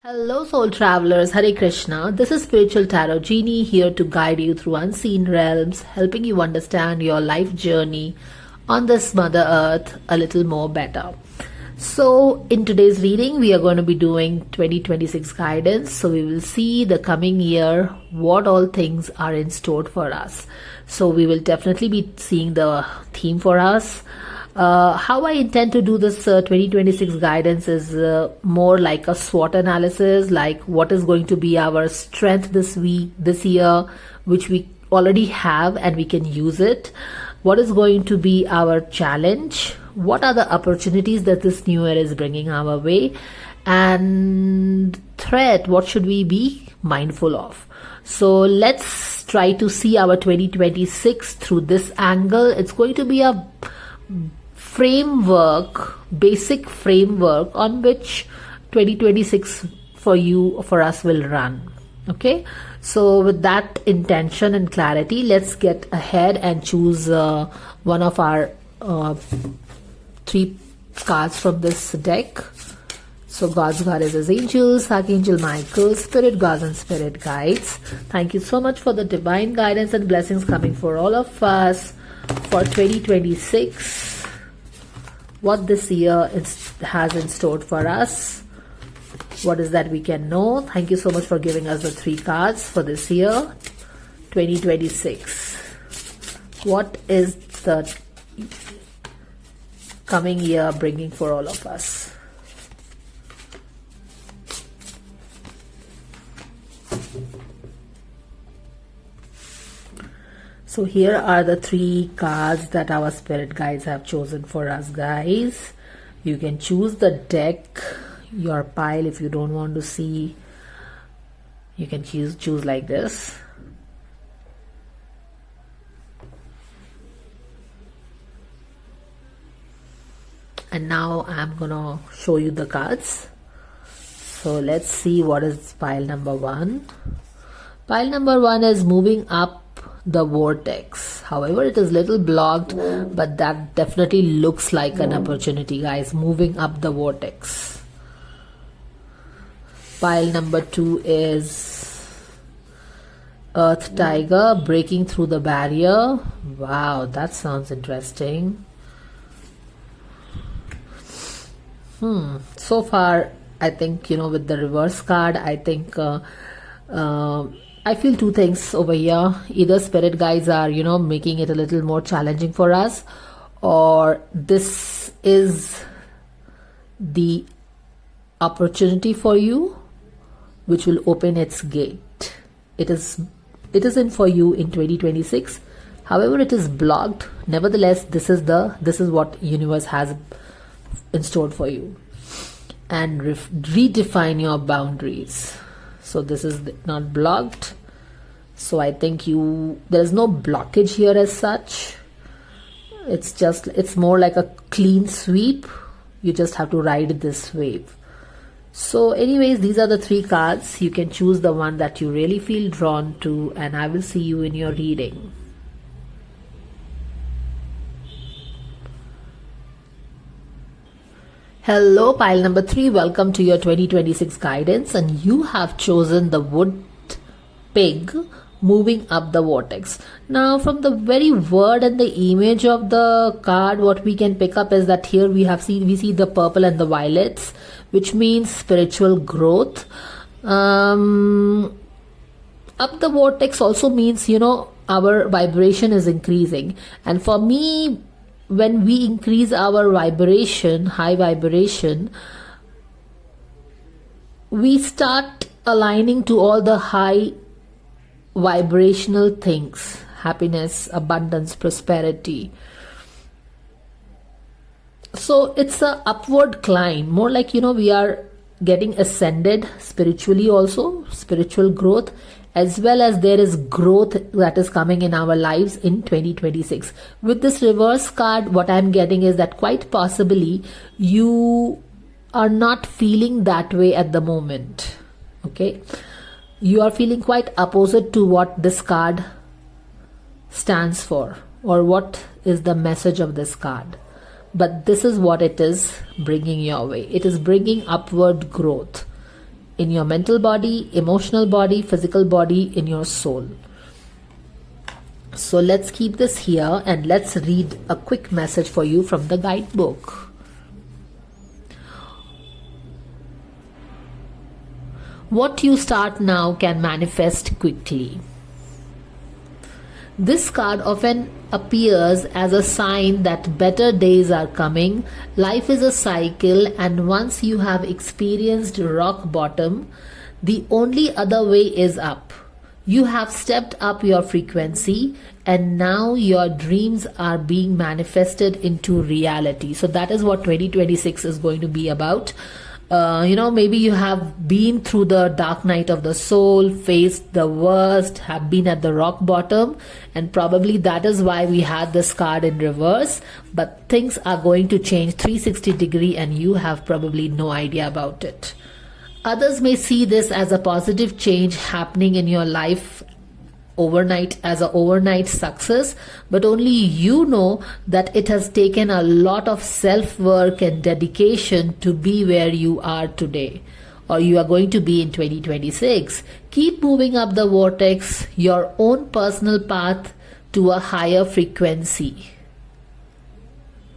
Hello, soul travelers. Hare Krishna. This is Spiritual Tarot Genie here to guide you through unseen realms, helping you understand your life journey on this Mother Earth a little more better. So, in today's reading, we are going to be doing 2026 guidance. So, we will see the coming year, what all things are in store for us. So, we will definitely be seeing the theme for us. How I intend to do this 2026 guidance is more like a SWOT analysis, like what is going to be our strength this year, which we already have and we can use it. What is going to be our challenge? What are the opportunities that this new year is bringing our way? And threat, what should we be mindful of? So let's try to see our 2026 through this angle. It's going to be a basic framework on which 2026 for us will run. Okay, so with that intention and clarity, let's get ahead and choose one of our 3 cards from this deck. So God's Goddesses, Angels, Archangel Michael, Spirit Guides and Spirit Guides. Thank you so much for the divine guidance and blessings coming for all of us for 2026. What this year has in store for us. What is that we can know? Thank you so much for giving us the 3 cards for this year, 2026. What is the coming year bringing for all of us? So here are the 3 cards that our spirit guides have chosen for us, guys. You can choose the deck, your pile. If you don't want to see, you can choose like this. And now I'm gonna show you the cards. So let's see what is pile number 1. Pile number 1 is moving up the vortex. However, it is little blocked, but that definitely looks like an opportunity, guys. Moving up the vortex. Pile number 2 is Earth Tiger, breaking through the barrier. Wow, that sounds interesting. So far, I think, with the reverse card, I think I feel 2 things over here. Either spirit guides are, making it a little more challenging for us, or this is the opportunity for you, which will open its gate. It isn't for you in 2026. However, it is blocked. Nevertheless, this is what universe has in store for you, and redefine your boundaries. So this is not blocked. So I think there's no blockage here as such. It's more like a clean sweep. You just have to ride this wave. So anyways, these are the 3 cards. You can choose the one that you really feel drawn to, and I will see you in your reading. Hello, pile number 3. Welcome to your 2026 guidance, and you have chosen the wood pig moving up the vortex. Now, from the very word and the image of the card, what we can pick up is that here we see the purple and the violets, which means spiritual growth. Up the vortex also means, our vibration is increasing. And for me, when we increase our vibration, high vibration, we start aligning to all the high vibrational things: happiness, abundance, prosperity. So it's a upward climb, more like, we are getting ascended spiritually also, spiritual growth, as well as there is growth that is coming in our lives in 2026. With this reverse card, what I'm getting is that quite possibly you are not feeling that way at the moment. Okay, you are feeling quite opposite to what this card stands for, or what is the message of this card. But this is what it is bringing your way. It is bringing upward growth. in your mental body, emotional body, physical body, in your soul. So let's keep this here and let's read a quick message for you from the guidebook. What you start now can manifest quickly. This card often appears as a sign that better days are coming. Life is a cycle, and once you have experienced rock bottom, the only other way is up. You have stepped up your frequency, and now your dreams are being manifested into reality. So that is what 2026 is going to be about. Maybe you have been through the dark night of the soul, faced the worst, have been at the rock bottom, and probably that is why we had this card in reverse. But things are going to change 360 degree and you have probably no idea about it. Others may see this as a positive change happening in your life overnight, as an overnight success, but only you know that it has taken a lot of self-work and dedication to be where you are today, or you are going to be in 2026. Keep moving up the vortex, your own personal path to a higher frequency,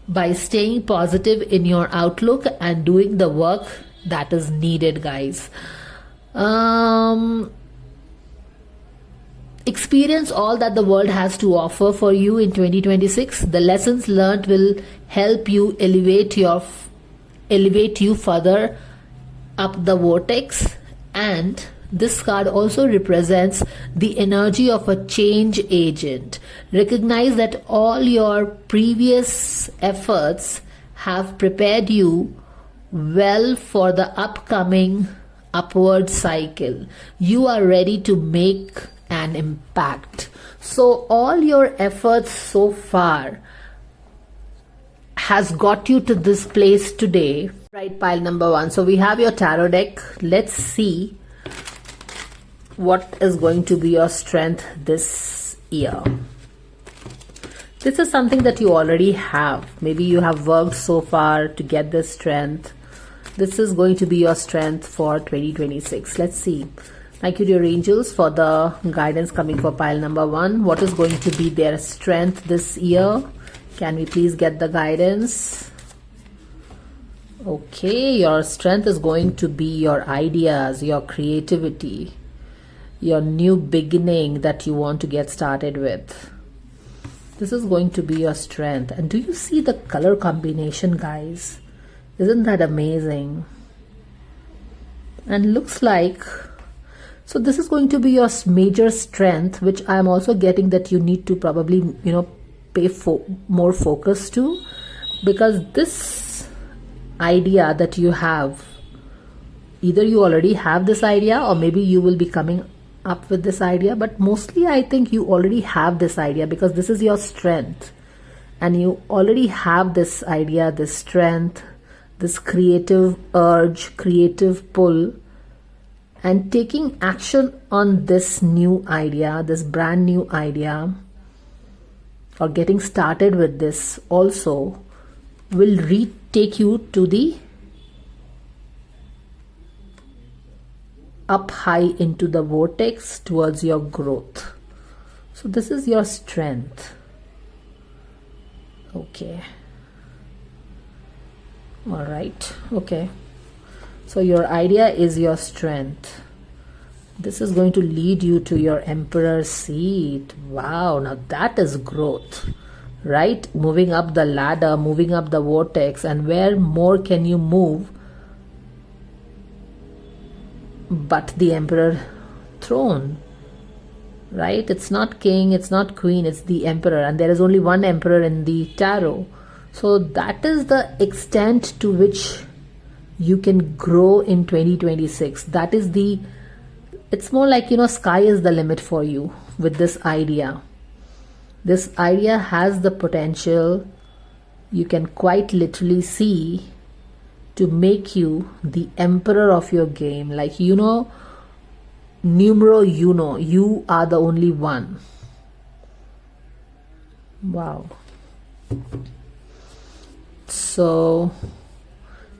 by staying positive in your outlook and doing the work that is needed, guys. Experience all that the world has to offer for you in 2026. The lessons learned will help you elevate you further up the vortex. And this card also represents the energy of a change agent. Recognize that all your previous efforts have prepared you well for the upcoming upward cycle. You are ready to make an impact. So all your efforts so far has got you to this place today. Right, pile number 1. So we have your tarot deck. Let's see what is going to be your strength this year. This is something that you already have. Maybe you have worked so far to get this strength. This is going to be your strength for 2026. Let's see. Thank you, dear angels, for the guidance coming for pile number 1. What is going to be their strength this year? Can we please get the guidance? Okay, your strength is going to be your ideas, your creativity, your new beginning that you want to get started with. This is going to be your strength. And do you see the color combination, guys? Isn't that amazing? And looks like, so this is going to be your major strength, which I am also getting that you need to probably, pay more focus to, because this idea that you have, either you already have this idea or maybe you will be coming up with this idea, but mostly I think you already have this idea because this is your strength and you already have this idea, this strength, this creative urge, creative pull, and taking action on this new idea, this brand new idea, or getting started with this also will take you to the up high into the vortex towards your growth. So this is your strength. Okay. All right. Okay. So your idea is your strength. This is going to lead you to your emperor seat. Wow, now that is growth, right? Moving up the ladder, moving up the vortex, and where more can you move but the emperor throne, right? It's not king, it's not queen, it's the emperor, and there is only one emperor in the tarot. So that is the extent to which you can grow in 2026. That is it's more like, sky is the limit for you with this idea. This idea has the potential, you can quite literally see, to make you the emperor of your game. Like, numero uno, you are the only one. Wow. So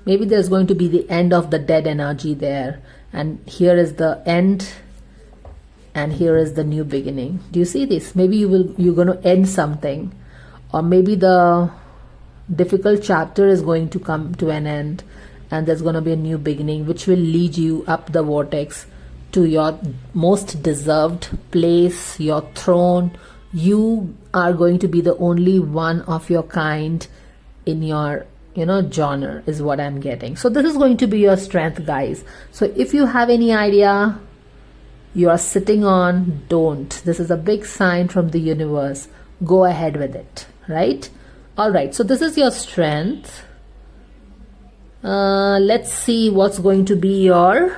maybe there's going to be the end of the dead energy there, and here is the end, and here is the new beginning. Do you see this? Maybe you're going to end something, or maybe the difficult chapter is going to come to an end, and there's going to be a new beginning which will lead you up the vortex to your most deserved place, your throne. You are going to be the only one of your kind in your genre, is what I'm getting. So this is going to be your strength, guys. So if you have any idea you are sitting on, don't. This is a big sign from the universe. Go ahead with it, right? All right, so this is your strength. Let's see what's going to be your,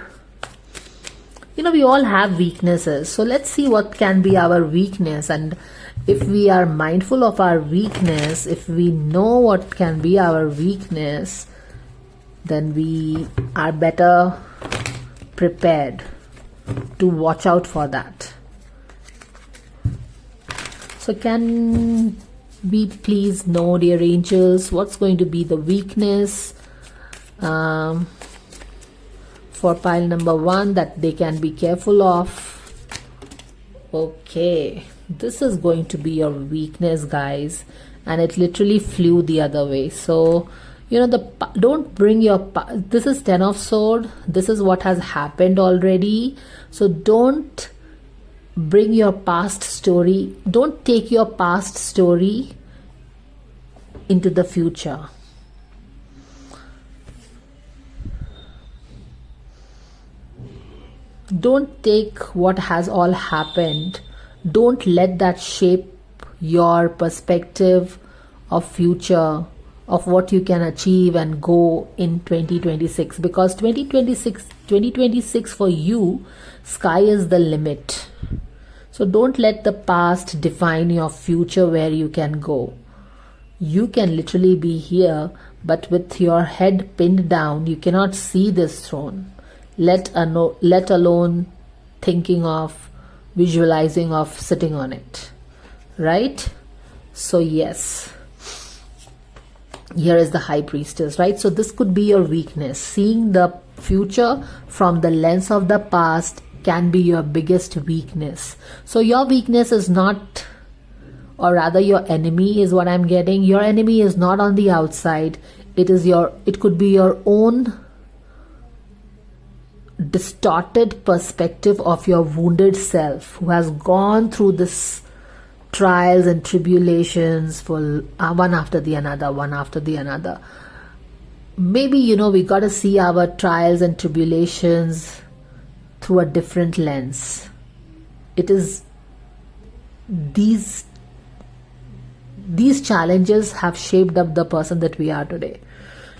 we all have weaknesses. So let's see what can be our weakness. And if we are mindful of our weakness, if we know what can be our weakness, then we are better prepared to watch out for that. So can we please know, dear angels, what's going to be the weakness for pile number 1 that they can be careful of? Okay, this is going to be your weakness, guys, and it literally flew the other way. So don't bring your this is 10 of sword. This is what has happened already. So don't bring your past story, don't take your past story into the future. Don't take what has all happened, don't let that shape your perspective of future, of what you can achieve and go in 2026, because 2026 for you, sky is the limit. So don't let the past define your future, where you can go. You can literally be here, but with your head pinned down, you cannot see this throne, let alone thinking of, visualizing of sitting on it, right? So yes, here is the high priestess, right? So this could be your weakness. Seeing the future from the lens of the past can be your biggest weakness. So your weakness is not, or rather your enemy is what I'm getting. Your enemy is not on the outside. It could be your own distorted perspective of your wounded self, who has gone through this trials and tribulations for one after the another. Maybe we got to see our trials and tribulations through a different lens. It is these challenges have shaped up the person that we are today.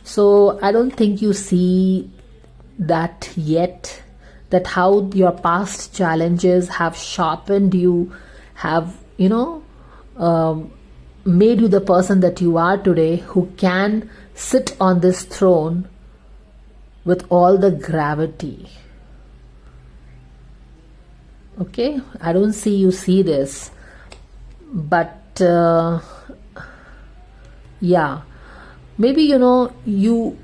So I don't think you see that yet, that how your past challenges have sharpened you, have made you the person that you are today, who can sit on this throne with all the gravity. Okay, I don't see you see this, but yeah, maybe you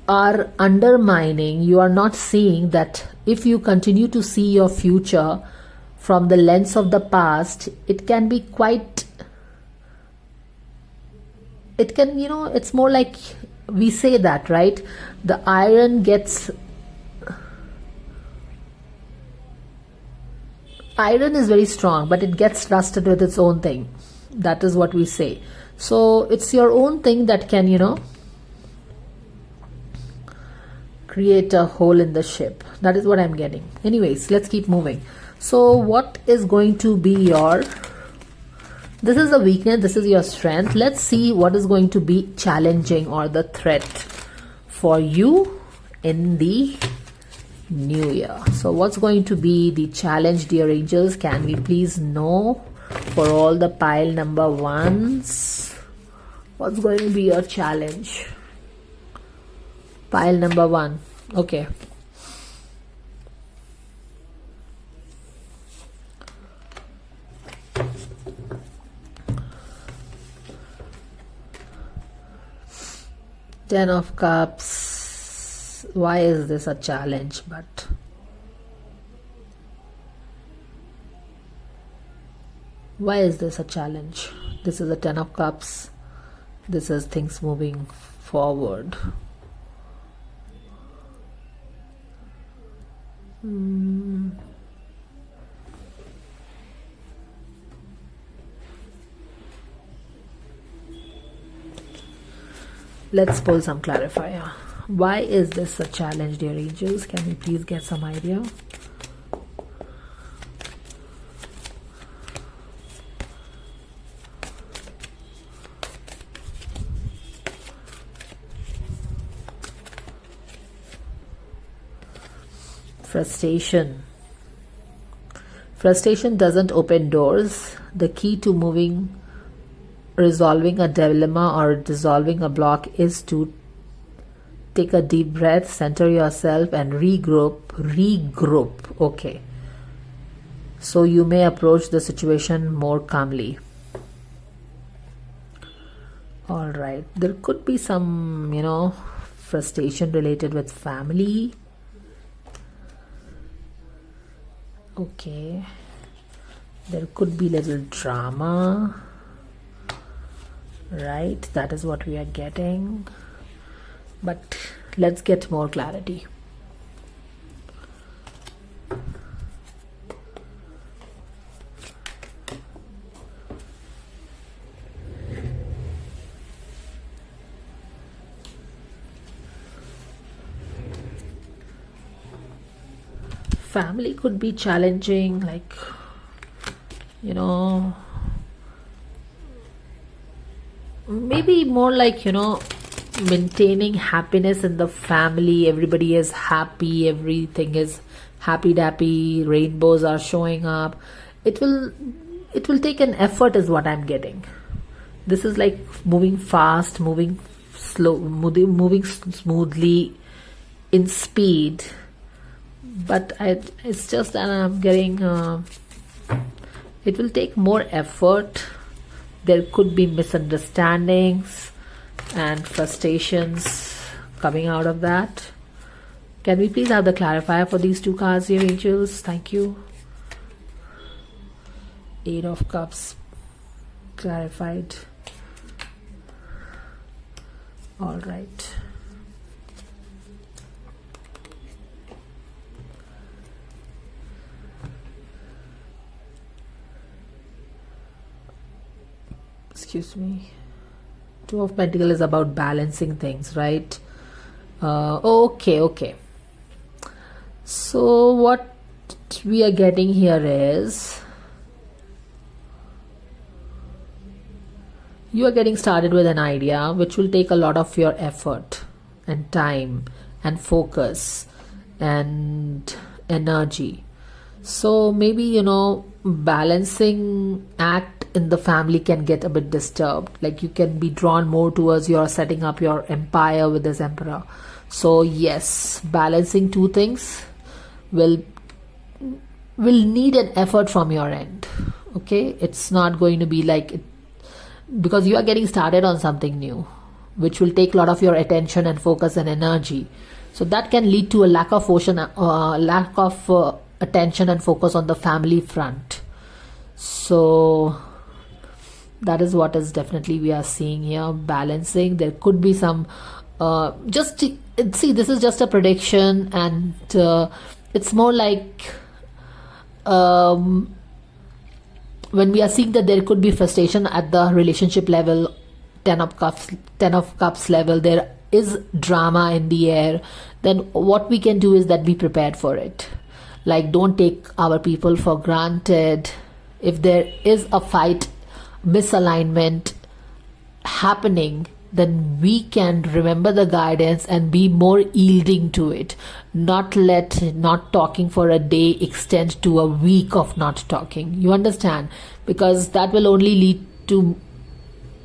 are undermining, you are not seeing that if you continue to see your future from the lens of the past, it can be quite, it's more like, we say that, right? The iron is very strong, but it gets rusted with its own thing. That is what we say. So it's your own thing that can, create a hole in the ship. That is what I'm getting. Anyways, let's keep moving. So what is going to be your, this is a weakness, this is your strength. Let's see what is going to be challenging or the threat for you in the new year. So what's going to be the challenge, dear angels? Can we please know for all the pile number 1s? What's going to be your challenge? Pile number 1. Okay. Ten of Cups. Why is this a challenge? But Why is this a challenge? This is a 10 of cups. This is things moving forward. Let's pull some clarifier. Why is this a challenge, dear angels? Can we please get some idea? Frustration. Frustration doesn't open doors. The key to resolving a dilemma or dissolving a block is to take a deep breath, center yourself and regroup. Okay. So you may approach the situation more calmly. All right. There could be some, frustration related with family. Okay. There could be little drama. Right, that is what we are getting. But let's get more clarity. Family could be challenging, maybe more maintaining happiness in the family. Everybody is happy, everything is happy dappy, rainbows are showing up. It will take an effort is what I'm getting. This is like moving fast, moving slow, moving smoothly in speed, but it's just that I'm getting it will take more effort. There could be misunderstandings and frustrations coming out of that. Can we please have the clarifier for these two cards here, angels? Thank you. 8 of Cups clarified. All right. Excuse me. 2 of Pentacles is about balancing things, right? Okay. So what we are getting here is you are getting started with an idea which will take a lot of your effort and time and focus and energy. So maybe balancing act in the family can get a bit disturbed. Like you can be drawn more towards your setting up your empire with this emperor. So yes, balancing two things will need an effort from your end. Okay, it's not going to be like it, because you are getting started on something new which will take a lot of your attention and focus and energy. So that can lead to a lack of attention and focus on the family front. So that is what is definitely we are seeing here. Balancing. There could be some this is just a prediction, and it's more like when we are seeing that there could be frustration at the relationship level, 10 of cups level, there is drama in the air, then what we can do is that be prepared for it. Like, don't take our people for granted. If there is a fight, misalignment happening, then we can remember the guidance and be more yielding to it. Not let not talking for a day extend to a week of not talking. You understand? Because that will only lead to,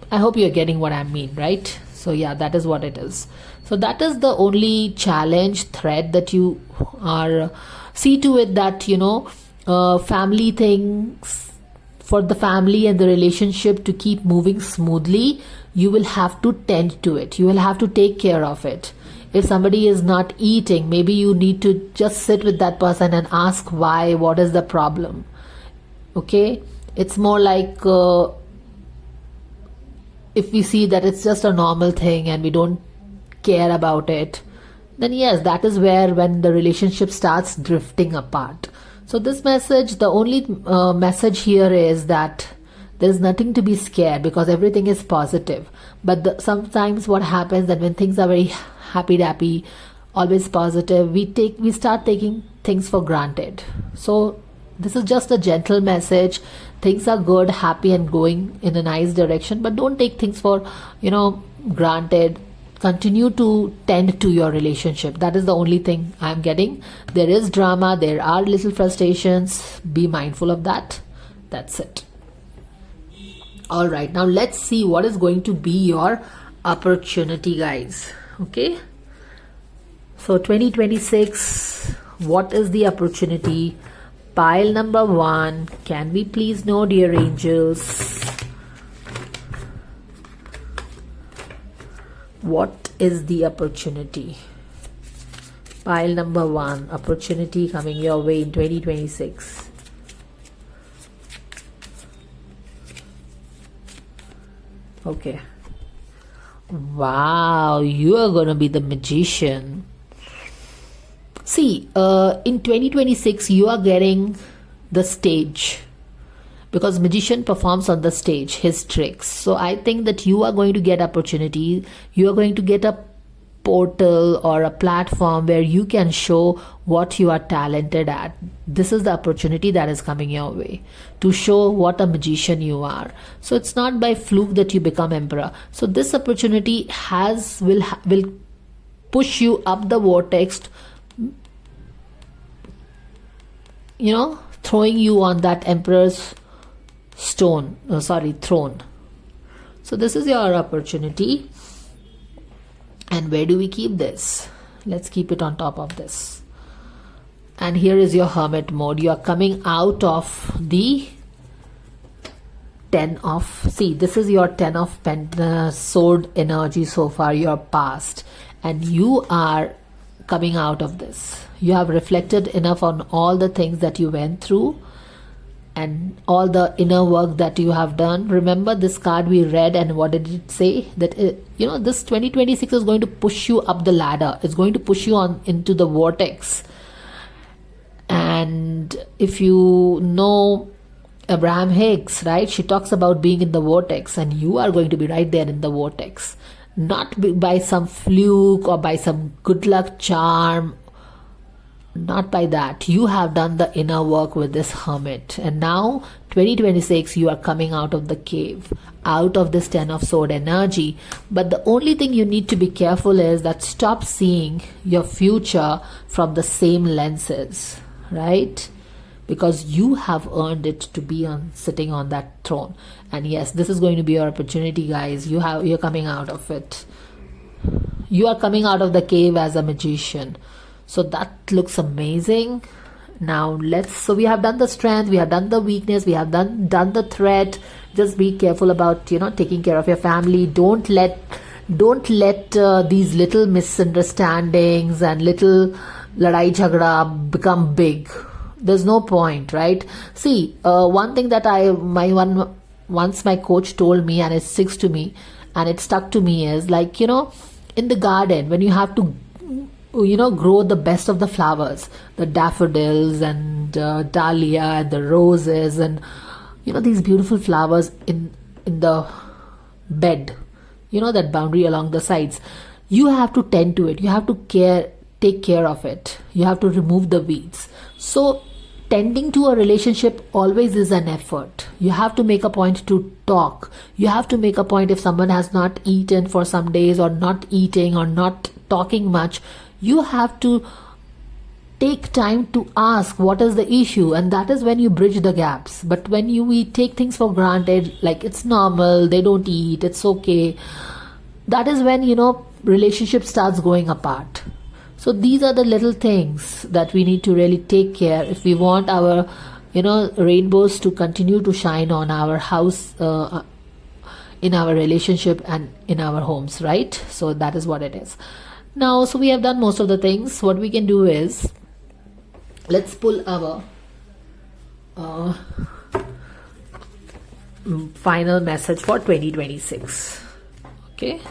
I hope you're getting what I mean, right? So yeah, that is what it is. So that is the only challenge thread that you are, see to it that, family things, for the family and the relationship to keep moving smoothly, you will have to tend to it. You will have to take care of it. If somebody is not eating, maybe you need to just sit with that person and ask why, what is the problem. Okay? It's more like if we see that it's just a normal thing and we don't care about it, then yes, that is where when the relationship starts drifting apart. So this message, the only message here is that there's nothing to be scared because everything is positive. But sometimes what happens that when things are very happy-dappy, always positive, we start taking things for granted. So this is just a gentle message. Things are good, happy, and going in a nice direction, but don't take things for granted. Continue to tend to your relationship. That is the only thing I'm getting. There is drama, there are little frustrations. Be mindful of that. That's it. All right, now let's see what is going to be your opportunity, guys. Okay, so 2026, what is the opportunity? Pile number 1, can we please know, dear angels, what is the opportunity? Pile number 1, opportunity coming your way in 2026. Okay. Wow, you are going to be the magician. See, in 2026, you are getting the stage because magician performs on the stage, his tricks. So I think that you are going to get opportunity. You are going to get a portal or a platform where you can show what you are talented at. This is the opportunity that is coming your way to show what a magician you are. So it's not by fluke that you become emperor. So this opportunity will push you up the vortex, throwing you on that emperor's throne. So this is your opportunity. And where do we keep this? Let's keep it on top of this. And here is your hermit mode. You are coming out of the 10 of, see, this is your 10 of sword energy so far, your past. And you are coming out of this. You have reflected enough on all the things that you went through and all the inner work that you have done. Remember this card we read, and what did it say? That this 2026 is going to push you up the ladder. It's going to push you on into the vortex. And if you know Abraham Hicks, right, she talks about being in the vortex, and you are going to be right there in the vortex, not by some fluke or by some good luck charm. Not by that. You have done the inner work with this hermit, and now 2026 you are coming out of the cave, out of this 10 of sword energy. But the only thing you need to be careful is that stop seeing your future from the same lenses, right? Because you have earned it to be sitting on that throne. And yes, this is going to be your opportunity, guys. You're coming out of it. You are coming out of the cave as a magician. So that looks amazing. Now so we have done the strength, we have done the weakness, we have done the threat. Just be careful about taking care of your family. Don't let these little misunderstandings and little ladai jhagda become big. There's no point, right? See, one thing that once my coach told me, and it sticks to me and it stuck to me, is like, in the garden, when you have to grow the best of the flowers, the daffodils and dahlia and the roses and these beautiful flowers in the bed, that boundary along the sides. You have to tend to it. You have to take care of it. You have to remove the weeds. So tending to a relationship always is an effort. You have to make a point to talk. You have to make a point if someone has not eaten for some days, or not eating, or not talking much. You have to take time to ask what is the issue, and that is when you bridge the gaps. But when we take things for granted, like it's normal, they don't eat, it's okay, that is when relationship starts going apart. So these are the little things that we need to really take care if we want our rainbows to continue to shine on our house, in our relationship and in our homes, right? So that is what it is. Now, so we have done most of the things. What we can do is, let's pull our final message for 2026. Okay.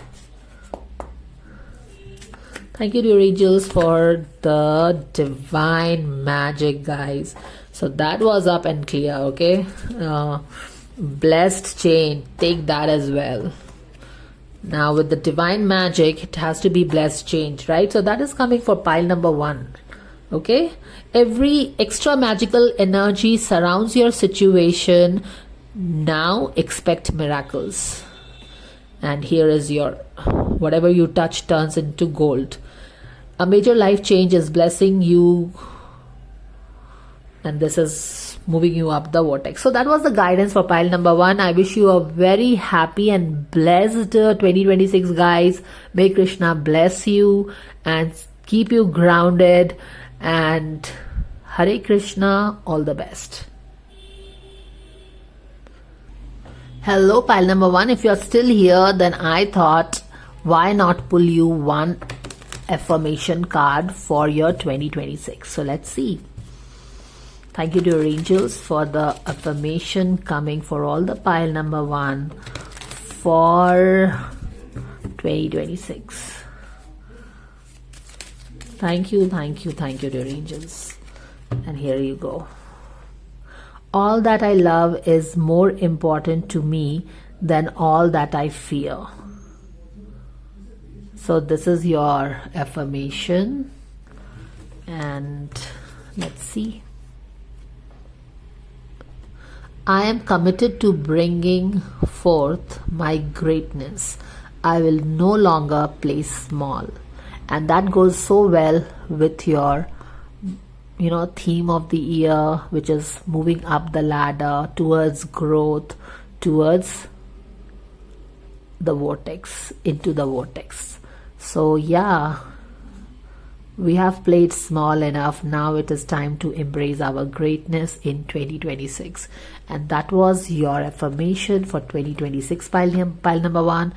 Thank you, dear angels, for the divine magic, guys. So that was up and clear. Okay. Blessed chain, take that as well. Now with the divine magic, it has to be blessed chain, right? So that is coming for pile number 1. Okay. Every extra magical energy surrounds your situation. Now expect miracles. And here is your, whatever you touch turns into gold. A major life change is blessing you, and this is moving you up the vortex. So that was the guidance for pile number 1. I wish you a very happy and blessed 2026, guys. May Krishna bless you and keep you grounded, and Hare Krishna, all the best. Hello, pile number 1. If you're still here, then I thought, why not pull you one affirmation card for your 2026. So let's see. Thank you, dear angels, for the affirmation coming for all the pile number 1 for 2026. Thank you, dear angels. And here you go. All that I love is more important to me than all that I fear. So this is your affirmation, and let's see. I am committed to bringing forth my greatness. I will no longer play small. And that goes so well with your, theme of the year, which is moving up the ladder towards growth, towards the vortex, into the vortex. So yeah, we have played small enough. Now it is time to embrace our greatness in 2026. And that was your affirmation for 2026, pile number 1.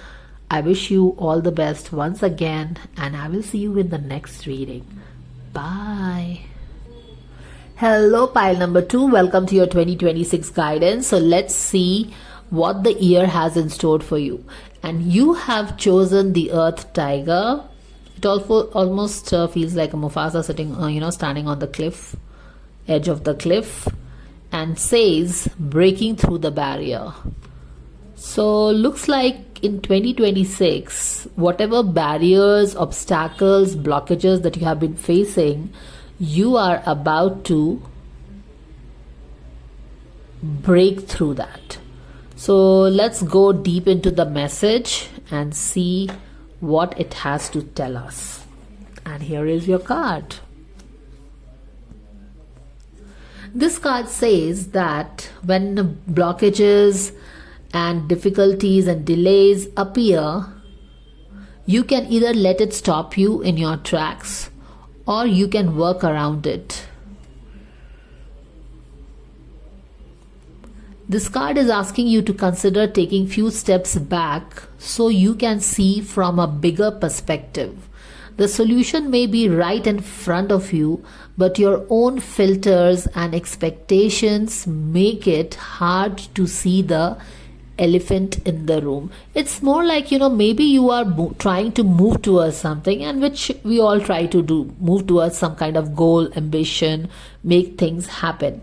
I wish you all the best once again, and I will see you in the next reading. Bye. Hello, pile number 2. Welcome to your 2026 guidance. So let's see what the year has in store for you. And you have chosen the Earth Tiger. It almost feels like a Mufasa sitting, standing on the cliff, edge of the cliff, and says, breaking through the barrier. So looks like in 2026, whatever barriers, obstacles, blockages that you have been facing, you are about to break through that. So let's go deep into the message and see what it has to tell us. And here is your card. This card says that when blockages and difficulties and delays appear, you can either let it stop you in your tracks, or you can work around it. This card is asking you to consider taking few steps back so you can see from a bigger perspective. The solution may be right in front of you, but your own filters and expectations make it hard to see the elephant in the room. It's more like, maybe you are trying to move towards something, and which we all try to do, move towards some kind of goal, ambition, make things happen.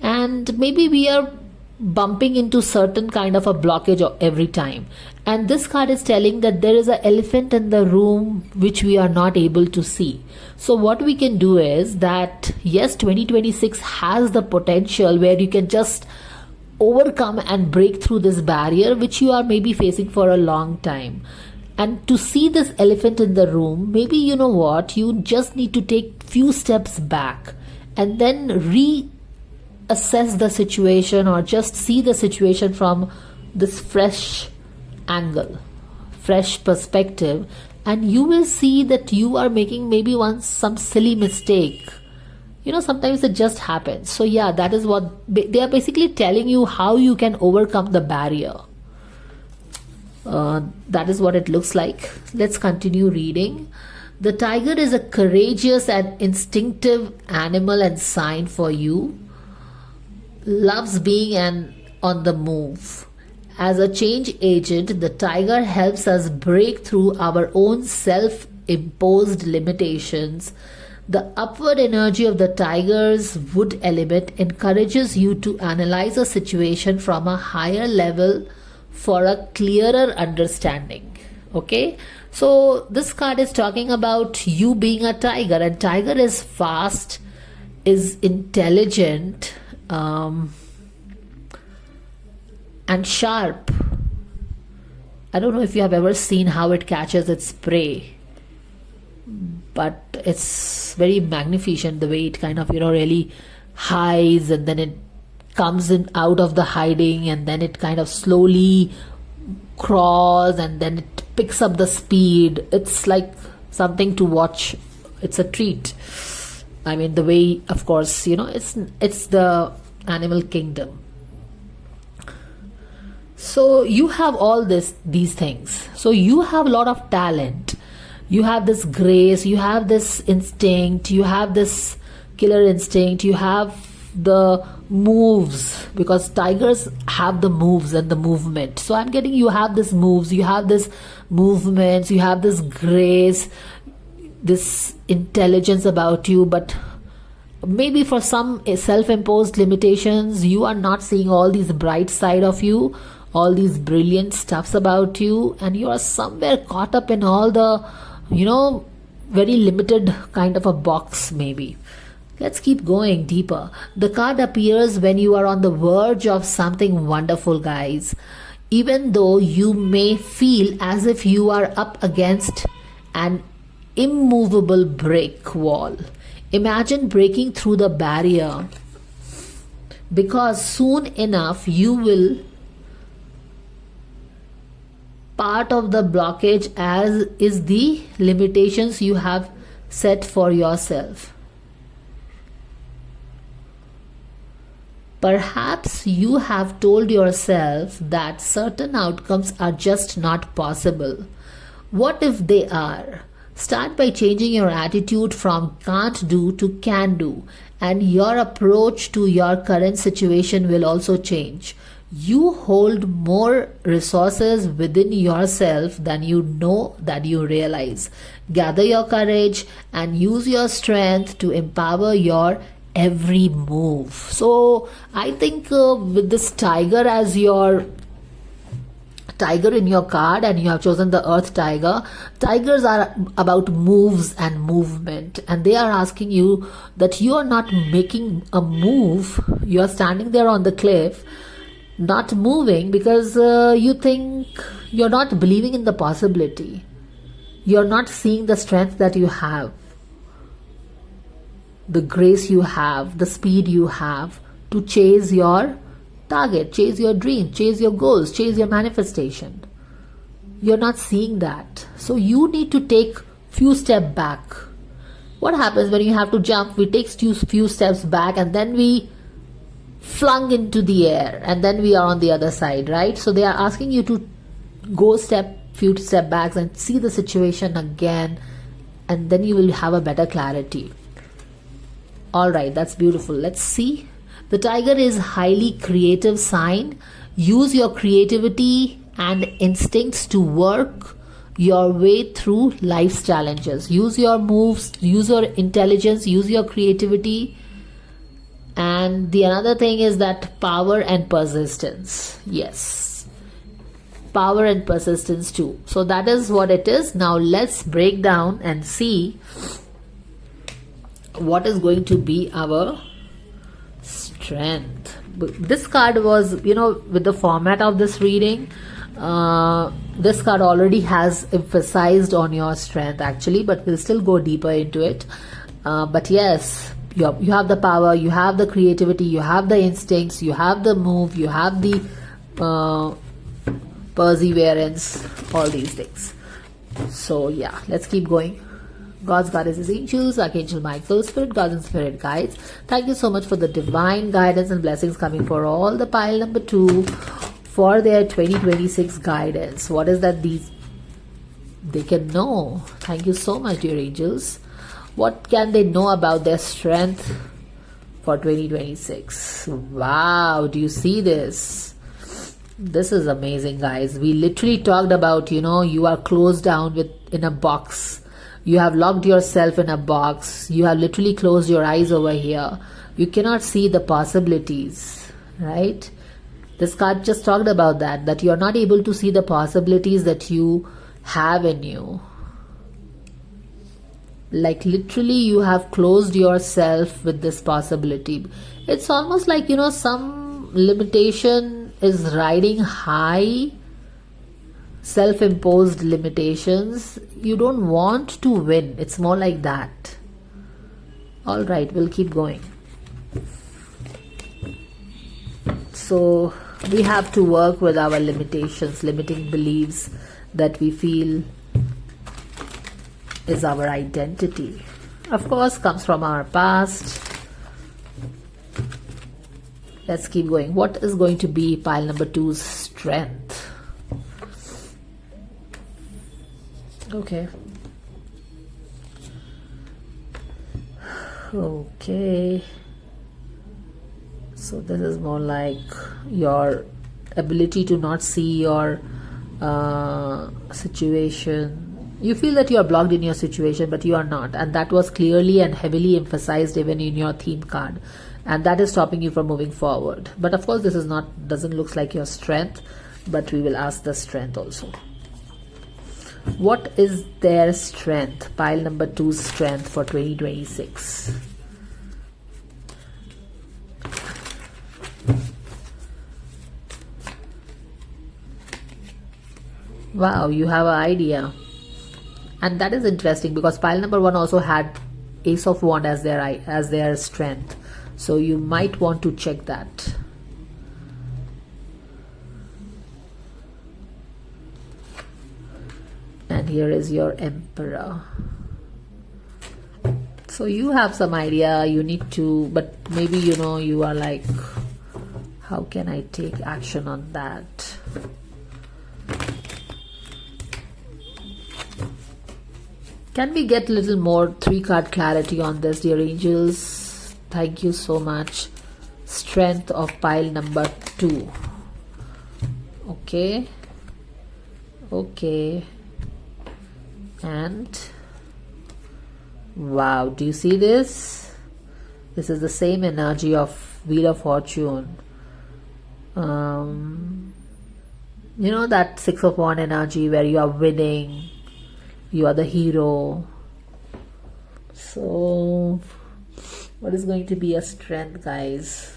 And maybe we are bumping into certain kind of a blockage every time, and this card is telling that there is an elephant in the room which we are not able to see. So what we can do is that, yes, 2026 has the potential where you can just overcome and break through this barrier which you are maybe facing for a long time. And to see this elephant in the room, maybe you just need to take few steps back and then assess the situation, or just see the situation from this fresh angle, fresh perspective, and you will see that you are making maybe once some silly mistake. Sometimes it just happens. So yeah, that is what they are basically telling you, how you can overcome the barrier. That is what it looks like. Let's continue reading. The tiger is a courageous and instinctive animal and sign for you. Loves being an on the move. As a change agent, the tiger helps us break through our own self-imposed limitations. The upward energy of the tiger's wood element encourages you to analyze a situation from a higher level for a clearer understanding. Okay, so this card is talking about you being a tiger, and tiger is fast, is intelligent, and sharp. I don't know if you have ever seen how it catches its prey, but it's very magnificent the way it kind of, really hides, and then it comes in out of the hiding, and then it kind of slowly crawls, and then it picks up the speed. It's like something to watch. It's a treat. I mean, the way, of course, it's the animal kingdom. So you have all these things. So you have a lot of talent. You have this grace, you have this instinct, you have this killer instinct, you have the moves, because tigers have the moves and the movement. So I'm getting you have this moves, you have this movements, you have this grace, this intelligence about you, but maybe for some self-imposed limitations, you are not seeing all these bright side of you, all these brilliant stuffs about you, and you are somewhere caught up in all the, very limited kind of a box maybe. Let's keep going deeper. The card appears when you are on the verge of something wonderful, guys. Even though you may feel as if you are up against an immovable brick wall. Imagine breaking through the barrier, because soon enough you will part of the blockage as is the limitations you have set for yourself. Perhaps you have told yourself that certain outcomes are just not possible. What if they are? Start by changing your attitude from can't do to can do, and your approach to your current situation will also change. You hold more resources within yourself than you know that you realize. Gather your courage and use your strength to empower your every move. So I think with this tiger as your tiger in your card, and you have chosen the earth tiger. Tigers are about moves and movement, and they are asking you that you are not making a move. You are standing there on the cliff, not moving, because you think you're not believing in the possibility. You're not seeing the strength that you have, the grace you have, the speed you have to chase your target, chase your dream, chase your goals, chase your manifestation. You're not seeing that. So you need to take few steps back. What happens when you have to jump? We take few steps back, and then we flung into the air, and then we are on the other side, right? So they are asking you to go few step backs and see the situation again, and then you will have a better clarity. All right, that's beautiful. Let's see. The tiger is highly creative sign. Use your creativity and instincts to work your way through life's challenges. Use your moves, use your intelligence, use your creativity. And the another thing is that power and persistence. Yes, power and persistence too. So that is what it is. Now let's break down and see what is going to be our strength. This card was, with the format of this reading, this card already has emphasized on your strength actually, but we'll still go deeper into it. But yes, you have the power, you have the creativity, you have the instincts, you have the move, you have the perseverance, all these things. So yeah, let's keep going. God's goddesses, angels, Archangel Michael, spirit guides and spirit guides, thank you so much for the divine guidance and blessings coming for all the pile number 2 for their 2026 guidance. What is that they can know? Thank you so much, dear angels. What can they know about their strength for 2026. Wow, do you see this? This is amazing, guys. We literally talked about, you are closed down in a box. You have locked yourself in a box. You have literally closed your eyes over here. You cannot see the possibilities, right? This card just talked about that you're not able to see the possibilities that you have in you. Like literally you have closed yourself with this possibility. It's almost like, some limitation is riding high, self-imposed limitations. You don't want to win. It's more like that. All right, we'll keep going. So we have to work with our limitations, limiting beliefs that we feel is our identity. Of course, comes from our past. Let's keep going. What is going to be pile number 2's strength? Okay. Okay. So this is more like your ability to not see your situation. You feel that you are blocked in your situation, but you are not. And that was clearly and heavily emphasized even in your theme card. And that is stopping you from moving forward. But of course, this is doesn't look like your strength, but we will ask the strength also. What is their strength? Pile number 2's strength for 2026. Wow, you have an idea. And that is interesting because pile number 1 also had Ace of Wands as their strength. So you might want to check that. And here is your Emperor. So you have some idea, you need to, but maybe you are like, how can I take action on that? Can we get a little more 3-card clarity on this, dear angels? Thank you so much. Strength of pile number 2. Okay. Okay. And wow, do you see this? This is the same energy of Wheel of Fortune. That 6 of Wands energy where you are winning, you are the hero. So what is going to be your strength, guys?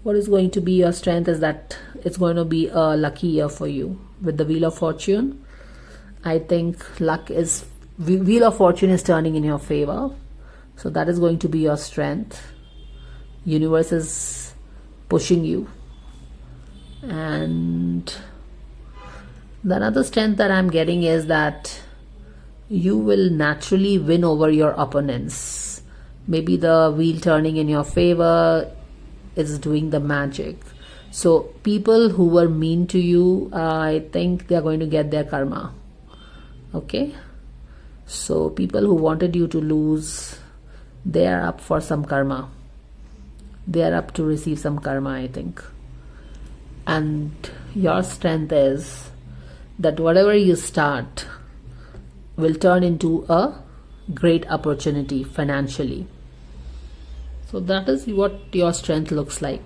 What is going to be your strength is that it's going to be a lucky year for you with the Wheel of Fortune. I think Wheel of Fortune is turning in your favor. So that is going to be your strength. Universe is pushing you. And the another strength that I'm getting is that you will naturally win over your opponents. Maybe the wheel turning in your favor is doing the magic. So people who were mean to you, I think they're going to get their karma. Okay. So people who wanted you to lose, they are up for some karma. They are up to receive some karma, I think. And your strength is that whatever you start will turn into a great opportunity financially. So that is what your strength looks like.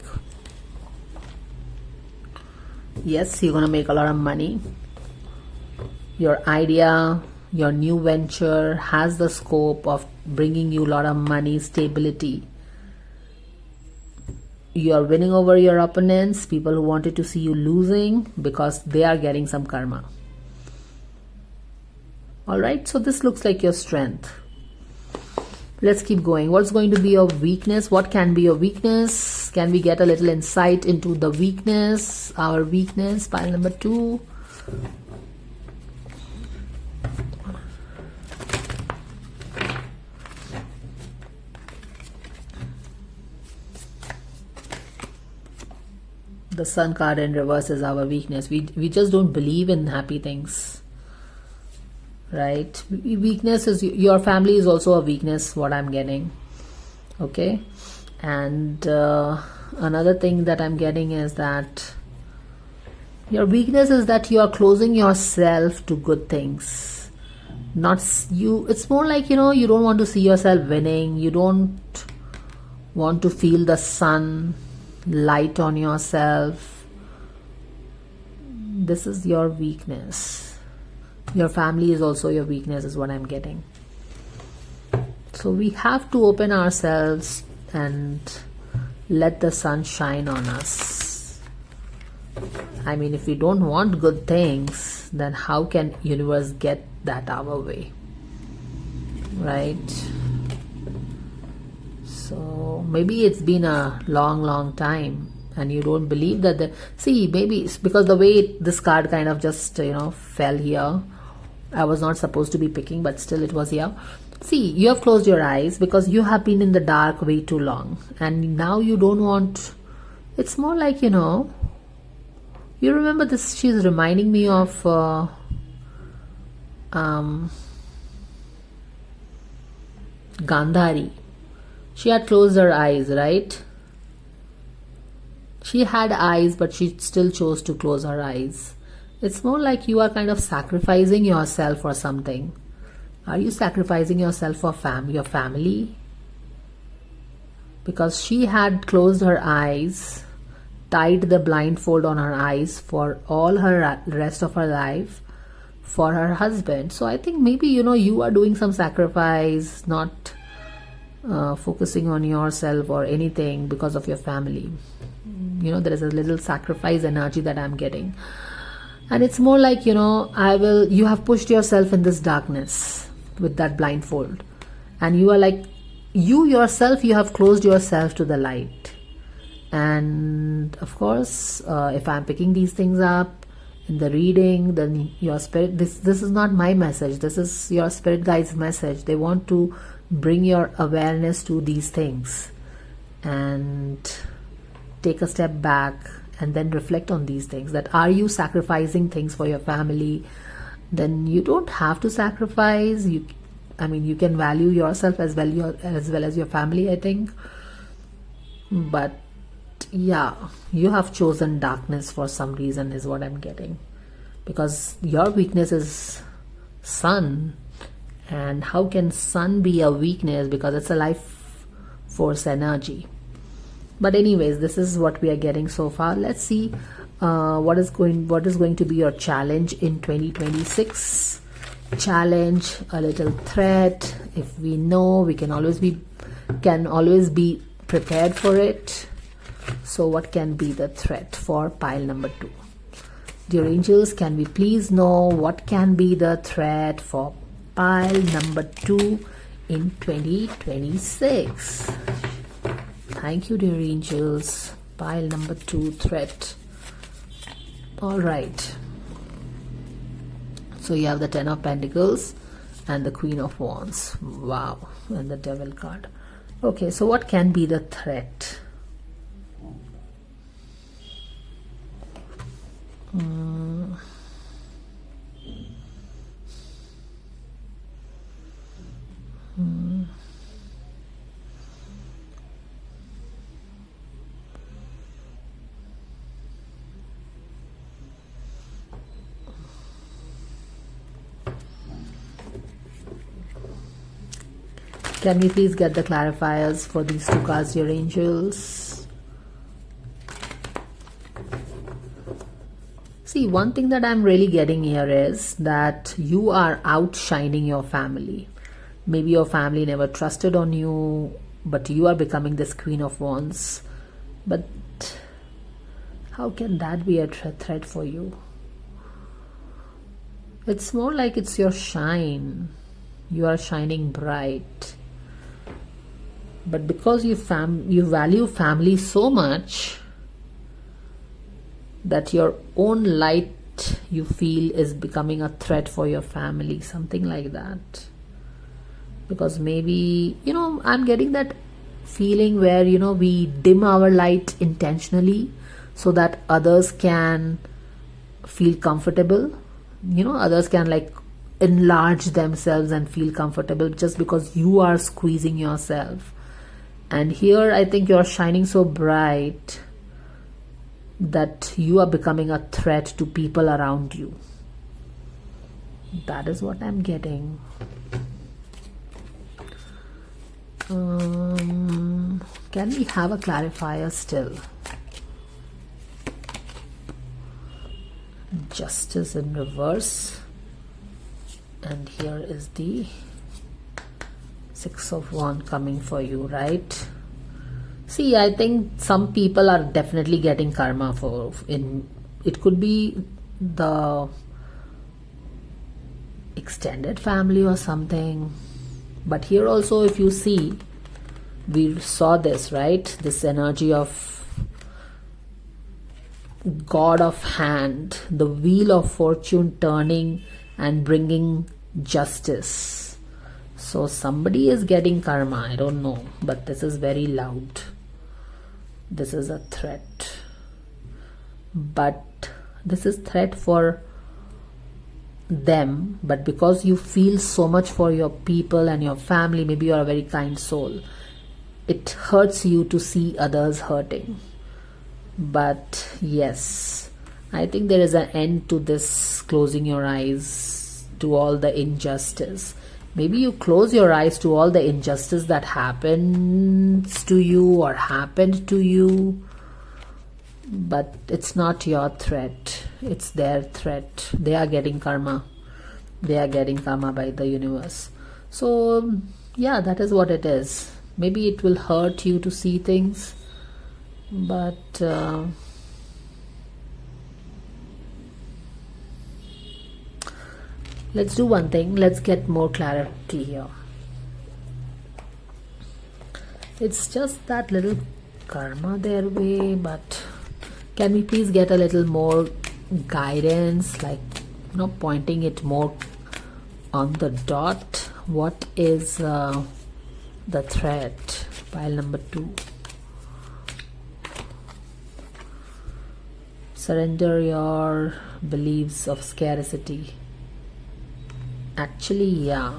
Yes, you're gonna make a lot of money. Your idea, your new venture has the scope of bringing you a lot of money, stability. You are winning over your opponents, people who wanted to see you losing, because they are getting some karma. Alright, so this looks like your strength. Let's keep going. What's going to be your weakness? What can be your weakness? Can we get a little insight into the weakness? Our weakness, pile number 2. The Sun card in reverse is our weakness. We just don't believe in happy things. right? Weakness is, your family is also a weakness, what I'm getting. Okay. And another thing that I'm getting is that your weakness is that you are closing yourself to good things. Not you, it's more like, you don't want to see yourself winning. You don't want to feel the sun light on yourself. This is your weakness. Your family is also your weakness, is what I'm getting. So we have to open ourselves and let the sun shine on us. I mean, if we don't want good things, then how can universe get that our way, right? So maybe it's been a long time and you don't believe that see, maybe it's because the way this card kind of just fell here. I was not supposed to be picking, but still it was here. See, you have closed your eyes because you have been in the dark way too long, and now you don't want. It's more like, you remember this, she's reminding me of Gandhari. She had closed her eyes, right? She had eyes, but she still chose to close her eyes. It's more like you are kind of sacrificing yourself for something. Are you sacrificing yourself for your family? Because she had closed her eyes, tied the blindfold on her eyes for all her rest of her life for her husband. So I think maybe, you are doing some sacrifice, not focusing on yourself or anything because of your family. There is a little sacrifice energy that I'm getting. And it's more like, you have pushed yourself in this darkness with that blindfold. And you are like, you yourself, you have closed yourself to the light. And of course, if I'm picking these things up in the reading, then your spirit, this is not my message. This is your spirit guide's message. They want to bring your awareness to these things and take a step back and then reflect on these things. That are you sacrificing things for your family? Then you don't have to sacrifice. You can value yourself as well as your family, I think. But yeah, you have chosen darkness for some reason, is what I'm getting. Because your weakness is sun. And how can sun be a weakness? Because it's a life force energy. But anyways, this is what we are getting so far. Let's see what is going to be your challenge in 2026. Challenge, a little threat. If we know, we can always be prepared for it. So what can be the threat for pile number 2? Dear angels, can we please know what can be the threat for pile number 2 in 2026? Thank you, dear angels. Pile number 2, threat. All right. So you have the 10 of Pentacles and the Queen of Wands. Wow. And the Devil card. Okay, so what can be the threat? Can we please get the clarifiers for these 2 cards, dear angels? See, one thing that I'm really getting here is that you are outshining your family. Maybe your family never trusted on you, but you are becoming this Queen of Wands. But how can that be a threat for you? It's more like it's your shine. You are shining bright. But because you value family so much that your own light, you feel, is becoming a threat for your family, something like that. Because maybe, I'm getting that feeling where, we dim our light intentionally so that others can feel comfortable. Others can enlarge themselves and feel comfortable just because you are squeezing yourself. And here I think you're shining so bright that you are becoming a threat to people around you. That is what I'm getting. Can we have a clarifier still? Justice in reverse. And here is the Six of Wands coming for you, right? See, I think some people are definitely getting karma for it could be the extended family or something. But here also, if you see, we saw this, right? This energy of God of hand, the wheel of fortune turning and bringing justice. So somebody is getting karma, I don't know, but this is very loud. This is a threat. But this is threat for them, but because you feel so much for your people and your family, maybe you're a very kind soul, it hurts you to see others hurting. But yes, I think there is an end to this closing your eyes to all the injustice. Maybe you close your eyes to all the injustice that happens to you or happened to you, but it's not your threat, it's their threat. They are getting karma. They are getting karma by the universe. So yeah, that is what it is. Maybe it will hurt you to see things, but let's do one thing. Let's get more clarity here. It's just that little karma their way, but can we please get a little more guidance, like, you know, pointing it more on the dot? What is the threat? Pile number 2. Surrender your beliefs of scarcity. Actually, yeah.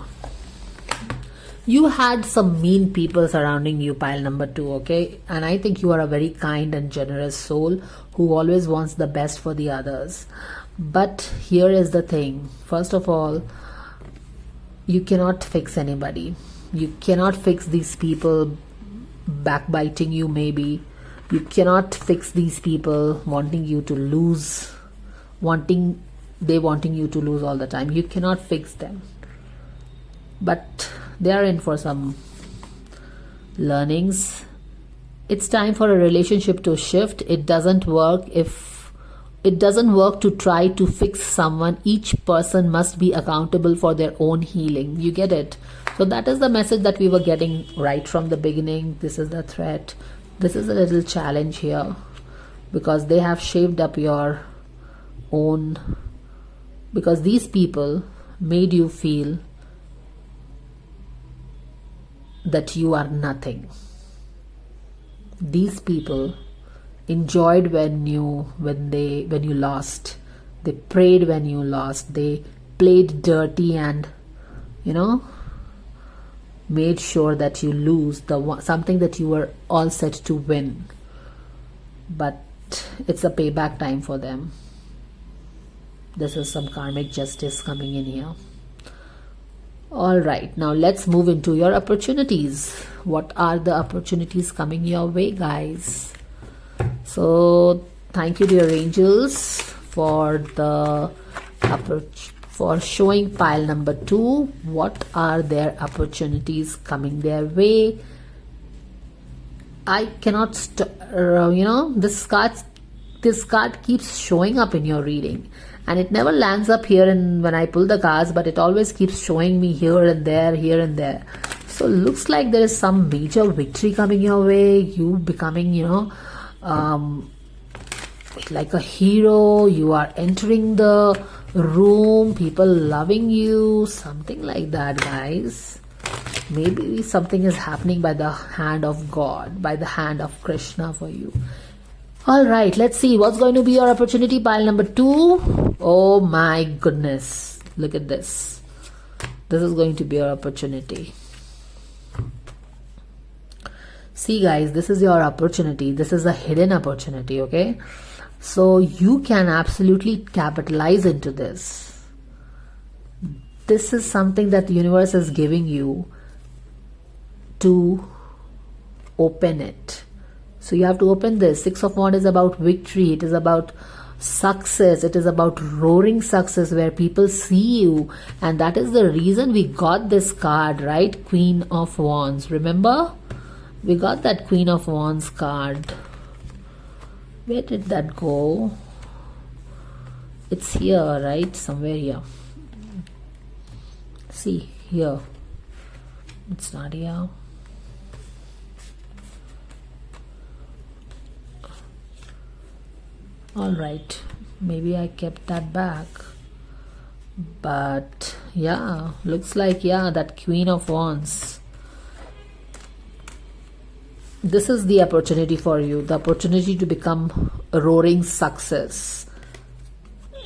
You had some mean people surrounding you, pile number 2, okay? And I think you are a very kind and generous soul who always wants the best for the others. But here is the thing. First of all, you cannot fix anybody. You cannot fix these people backbiting you, maybe. You cannot fix these people wanting you to lose, wanting you to lose all the time. You cannot fix them. But they are in for some learnings. It's time for a relationship to shift. It doesn't work to try to fix someone. Each person must be accountable for their own healing. You get it? So that is the message that we were getting right from the beginning. This is the threat. This is a little challenge here, because they have shaved up your own, because these people made you feel that you are nothing. These people enjoyed when you lost. They prayed when you lost. They played dirty and, you know, made sure that you lose something that you were all set to win. But it's a payback time for them. This is some karmic justice coming in here. All right, now let's move into your opportunities. What are the opportunities coming your way, guys? So thank you, dear angels, for showing pile number 2. What are their opportunities coming their way? I cannot this card keeps showing up in your reading, and it never lands up here when I pull the cards, but it always keeps showing me here and there. So looks like there is some major victory coming your way. You becoming, like a hero. You are entering the room, people loving you, something like that, guys. Maybe something is happening by the hand of God, by the hand of Krishna for you. All right, let's see what's going to be your opportunity, pile number 2. Oh my goodness, look at this. This is going to be your opportunity. See guys, this is your opportunity. This is a hidden opportunity, okay? So you can absolutely capitalize into this. This is something that the universe is giving you to open it. So you have to open this. Six of Wands is about victory. It is about success. It is about roaring success where people see you. And that is the reason we got this card, right? Queen of Wands. Remember? We got that Queen of Wands card. Where did that go? It's here, right? Somewhere here. See, here. It's not here. Alright, maybe I kept that back. But yeah, looks like, yeah, that Queen of Wands. This is the opportunity for you. The opportunity to become a roaring success.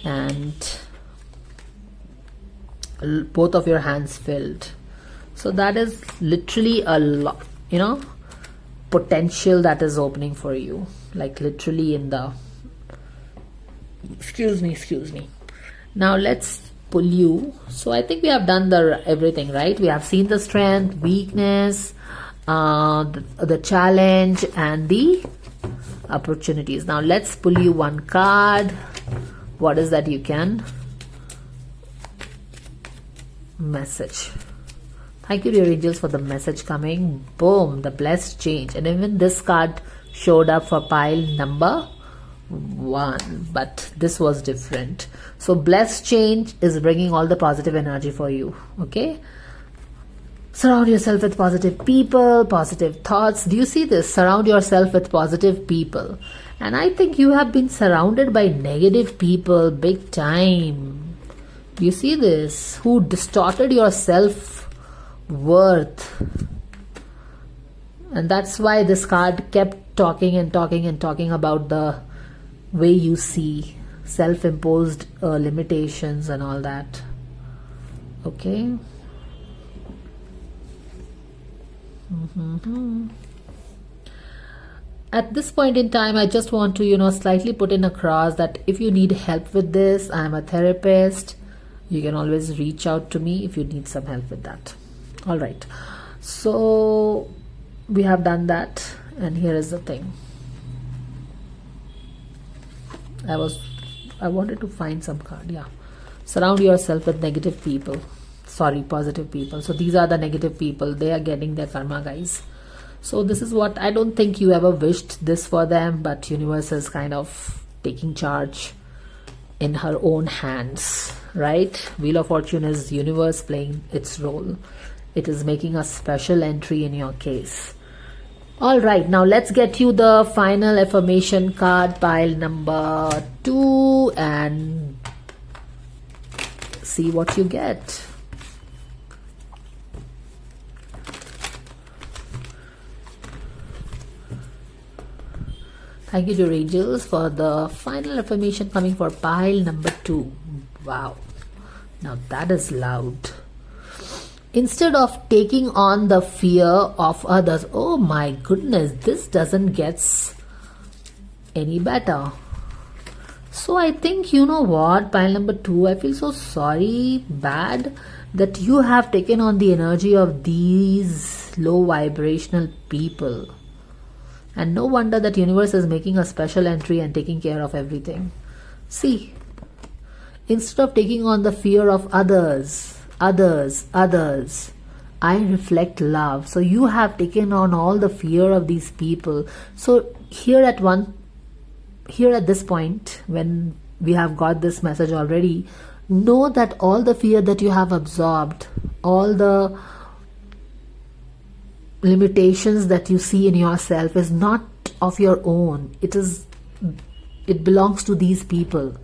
And both of your hands filled. So that is literally a lot, you know, potential that is opening for you. Like literally in the... Excuse me. Now let's pull you. So I think we have done the everything, right? We have seen the strength, weakness, the challenge and the opportunities. Now let's pull you one card. What is that you can? Message. Thank you, dear angels, for the message coming. Boom, the blessed change. And even this card showed up for pile number 1, but this was different. So blessed change is bringing all the positive energy for you. Okay, surround yourself with positive people, positive thoughts. Do you see this? Surround yourself with positive people. And I think you have been surrounded by negative people big time. Do you see this? Who distorted your self-worth. And that's why this card kept talking about the way you see, self-imposed limitations and all that. Okay. At this point in time, I just want to, slightly put in across that if you need help with this, I am a therapist. You can always reach out to me if you need some help with that. All right. So we have done that. And here is the thing. I wanted to find some card. Yeah. Surround yourself with negative people. Sorry, positive people. So these are the negative people. They are getting their karma, guys. So this is what, I don't think you ever wished this for them, but universe is kind of taking charge in her own hands, right? Wheel of Fortune is universe playing its role. It is making a special entry in your case. All right, now let's get you the final affirmation card, pile number 2, and see what you get. Thank you, dear angels, for the final affirmation coming for pile number 2. Wow, now that is loud. Instead of taking on the fear of others, oh my goodness, this doesn't get any better. So I think, you know what, pile number 2, I feel so sorry, bad, that you have taken on the energy of these low vibrational people. And no wonder that universe is making a special entry and taking care of everything. See, instead of taking on the fear of others, I reflect love. So you have taken on all the fear of these people. So here at this point, when we have got this message already, know that all the fear that you have absorbed, all the limitations that you see in yourself is not of your own. It belongs to these people,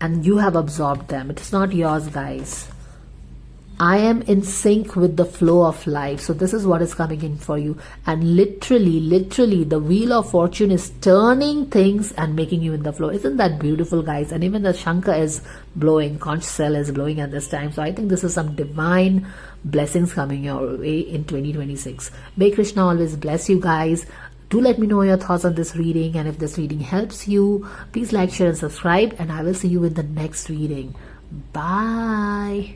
and you have absorbed them. It is not yours, guys. I am in sync with the flow of life. So this is what is coming in for you. And literally, the wheel of fortune is turning things and making you in the flow. Isn't that beautiful, guys? And even the Shankha is blowing, conch shell is blowing at this time. So I think this is some divine blessings coming your way in 2026. May Krishna always bless you guys. Do let me know your thoughts on this reading, and if this reading helps you, please like, share and subscribe, and I will see you in the next reading. Bye.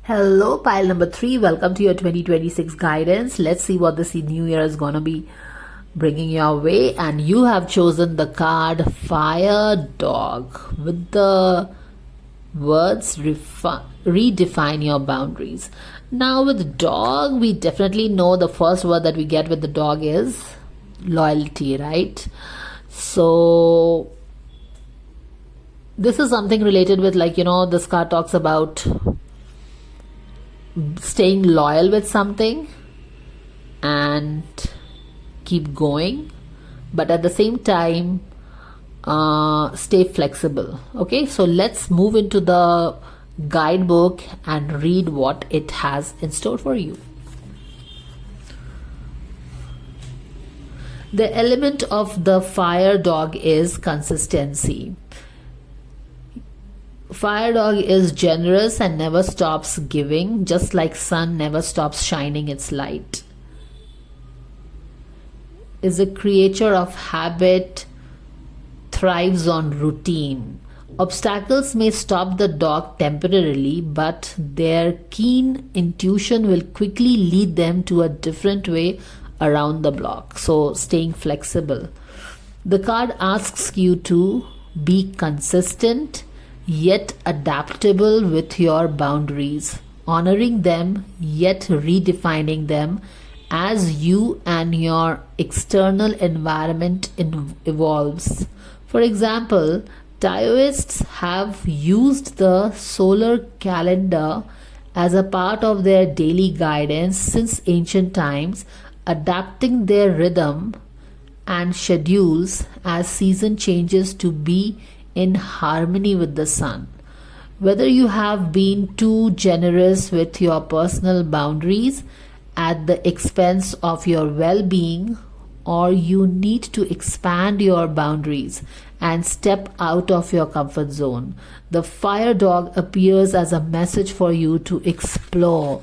Hello, pile number 3. Welcome to your 2026 guidance. Let's see what this new year is going to be bringing your way. And you have chosen the card Fire Dog with the words redefine your boundaries. Now with dog, we definitely know the first word that we get with the dog is loyalty, right? So this is something related with, like, this card talks about staying loyal with something and keep going, but at the same time stay flexible. Okay, so let's move into the guidebook and read what it has in store for you. The element of the fire dog is consistency. Fire dog is generous and never stops giving, just like sun never stops shining its light. Is a creature of habit, thrives on routine. Obstacles may stop the dog temporarily, but their keen intuition will quickly lead them to a different way around the block. So staying flexible. The card asks you to be consistent yet adaptable with your boundaries, honoring them yet redefining them as you and your external environment evolves. For example, Taoists have used the solar calendar as a part of their daily guidance since ancient times, adapting their rhythm and schedules as season changes to be in harmony with the sun. Whether you have been too generous with your personal boundaries at the expense of your well-being, or you need to expand your boundaries and step out of your comfort zone, the fire dog appears as a message for you to explore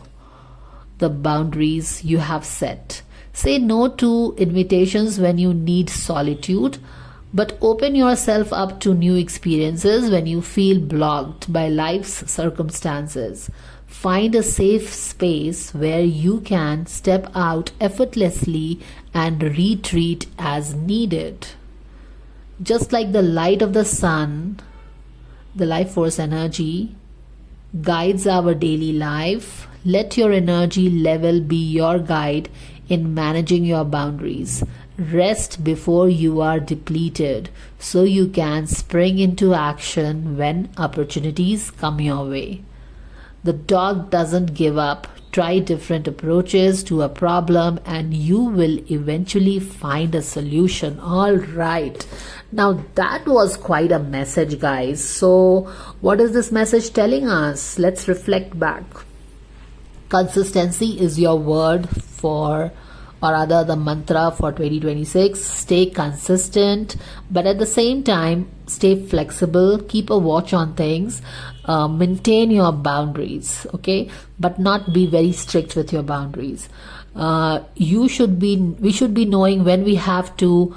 the boundaries you have set. Say no to invitations when you need solitude, but open yourself up to new experiences when you feel blocked by life's circumstances. Find a safe space where you can step out effortlessly and retreat as needed. Just like the light of the sun, the life force energy guides our daily life, let your energy level be your guide in managing your boundaries. Rest before you are depleted so you can spring into action when opportunities come your way. The dog doesn't give up. Try different approaches to a problem and you will eventually find a solution. All right. Now that was quite a message, guys. So what is this message telling us? Let's reflect back. Consistency is your word for, or rather the mantra for 2026. Stay consistent, but at the same time stay flexible, keep a watch on things, maintain your boundaries, okay, but not be very strict with your boundaries. We should be knowing when we have to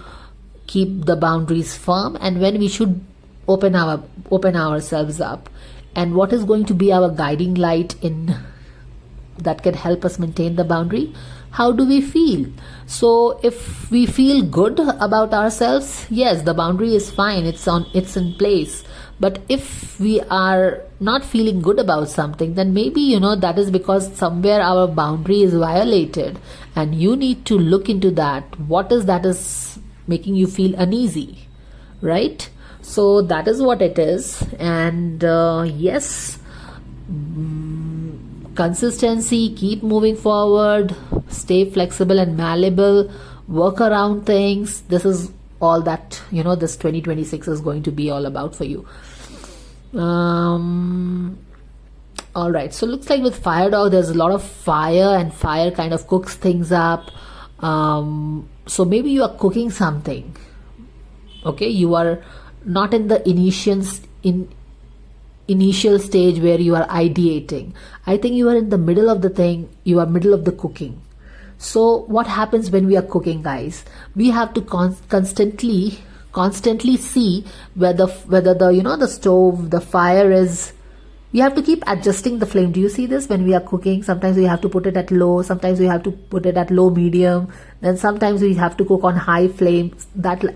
keep the boundaries firm and when we should open ourselves up, and what is going to be our guiding light in that can help us maintain the boundary. How do we feel? So if we feel good about ourselves, yes, the boundary is fine, it's in place. But if we are not feeling good about something, then maybe that is because somewhere our boundary is violated, and you need to look into that. What is that is making you feel uneasy, right? So that is what it is. And yes, consistency, keep moving forward, stay flexible and malleable, work around things. This is all that this 2026 is going to be all about for you. All right, so looks like with fire dog, there's a lot of fire, and fire kind of cooks things up. So maybe you are cooking something. Okay, you are not in the initial stage where you are ideating. I think you are in the middle of the thing. You are middle of the cooking. So what happens when we are cooking, guys? We have to constantly see whether the the stove, the fire is. We have to keep adjusting the flame. Do you see this? When we are cooking, sometimes we have to put it at low, sometimes we have to put it at low medium, then sometimes we have to cook on high flame,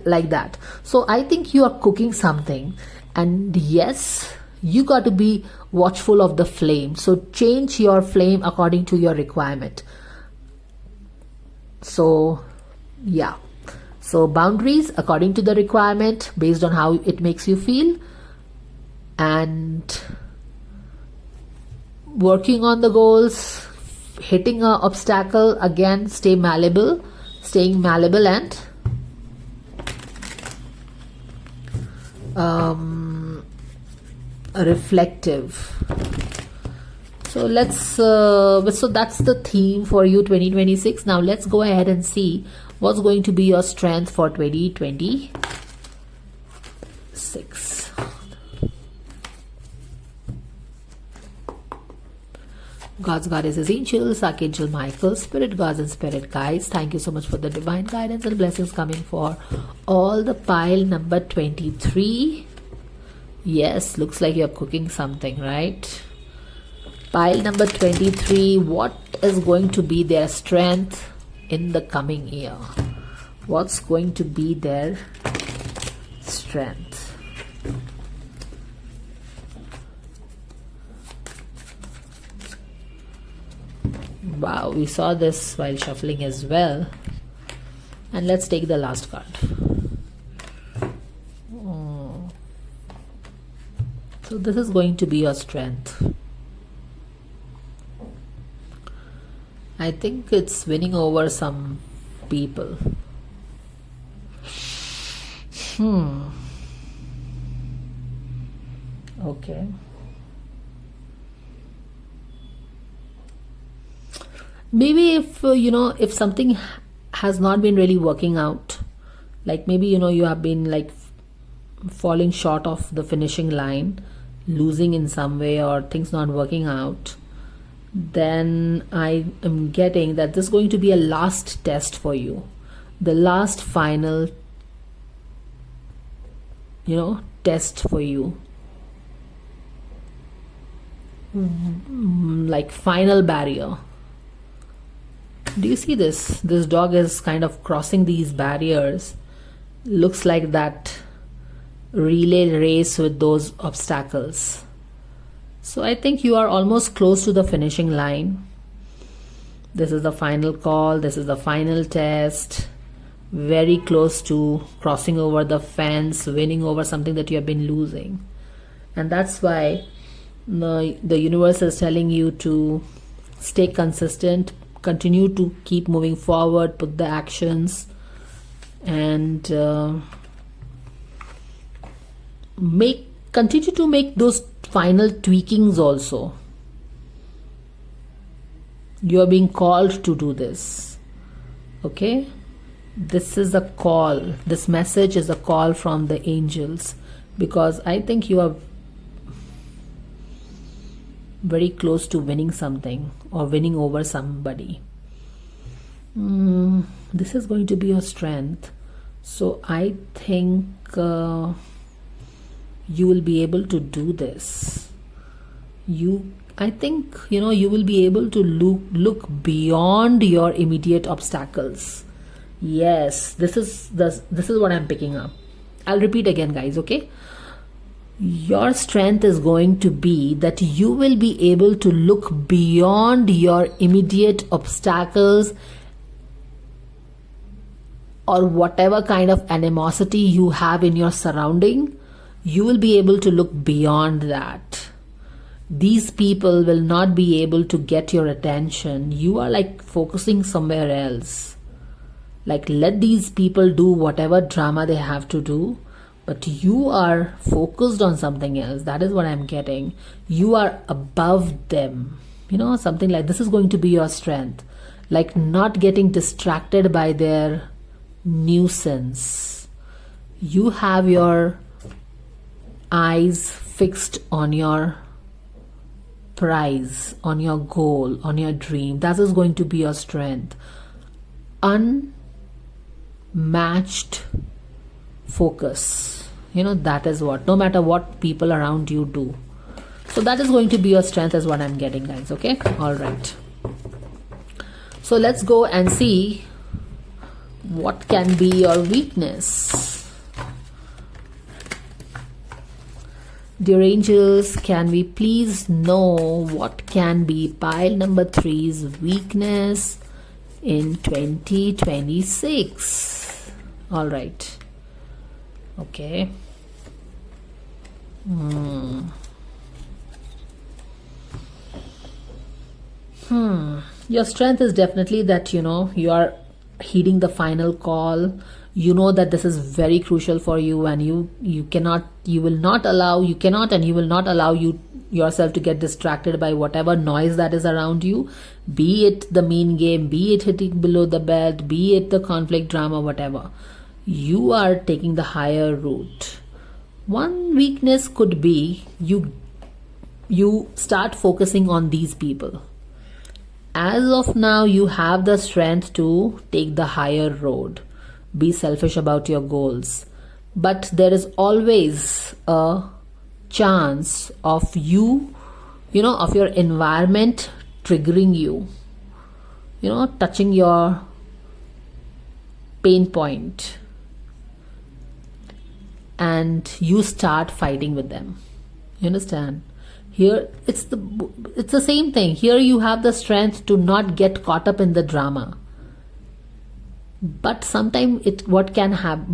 like that. So I think you are cooking something, and yes, you got to be watchful of the flame. So change your flame according to your requirement. So yeah, so boundaries according to the requirement, based on how it makes you feel, and working on the goals, hitting an obstacle, again staying malleable, and reflective. So let's so that's the theme for you 2026. Now let's go ahead and see what's going to be your strength for 2026. God's goddesses, angels, Archangel Michael, spirit guards and spirit guides, thank you so much for the divine guidance and blessings coming for all the pile number 23. Yes, looks like you're cooking something, right? Pile number 23, what is going to be their strength in the coming year? What's going to be their strength? Wow, we saw this while shuffling as well. And let's take the last card. So this is going to be your strength. I think it's winning over some people. Okay. Maybe if if something has not been really working out, like maybe you have been like falling short of the finishing line, losing in some way, or things not working out, then I am getting that this is going to be a last test for you, the last final test for you, like final barrier. Do you see this? This dog is kind of crossing these barriers. Looks like that relay race with those obstacles. So I think you are almost close to the finishing line. This is the final call. This is the final test. Very close to crossing over the fence, winning over something that you have been losing. And that's why the universe is telling you to stay consistent, continue to keep moving forward, put the actions, and continue to make those final tweakings also. You are being called to do this. Okay, this is a call. This message is a call from the angels, because I think you are very close to winning something or winning over somebody. This is going to be your strength. So I think you will be able to do this. I think you will be able to look beyond your immediate obstacles. Yes, this is what I'm picking up. I'll repeat again, guys, okay? Your strength is going to be that you will be able to look beyond your immediate obstacles or whatever kind of animosity you have in your surrounding. You will be able to look beyond that. These people will not be able to get your attention. You are like focusing somewhere else. Like, let these people do whatever drama they have to do, but you are focused on something else. That is what I'm getting. You are above them. Something like this is going to be your strength. Like not getting distracted by their nuisance. You have your eyes fixed on your prize, on your goal, on your dream. That is going to be your strength. Unmatched focus. That is what, no matter what people around you do. So that is going to be your strength is what I'm getting, guys. Okay, all right. So let's go and see what can be your weakness. Dear angels, can we please know what can be pile number 3's weakness in 2026? All right. Okay. Your strength is definitely that you are heeding the final call. You know that this is very crucial for you, and you will not allow yourself to get distracted by whatever noise that is around you, be it the mean game, be it hitting below the belt, be it the conflict drama, whatever. You are taking the higher route. One weakness could be you start focusing on these people. As of now, you have the strength to take the higher road. Be selfish about your goals. But there is always a chance of of your environment triggering you, touching your pain point. And you start fighting with them. You understand? Here it's the same thing. Here you have the strength to not get caught up in the drama. But sometimes what can happen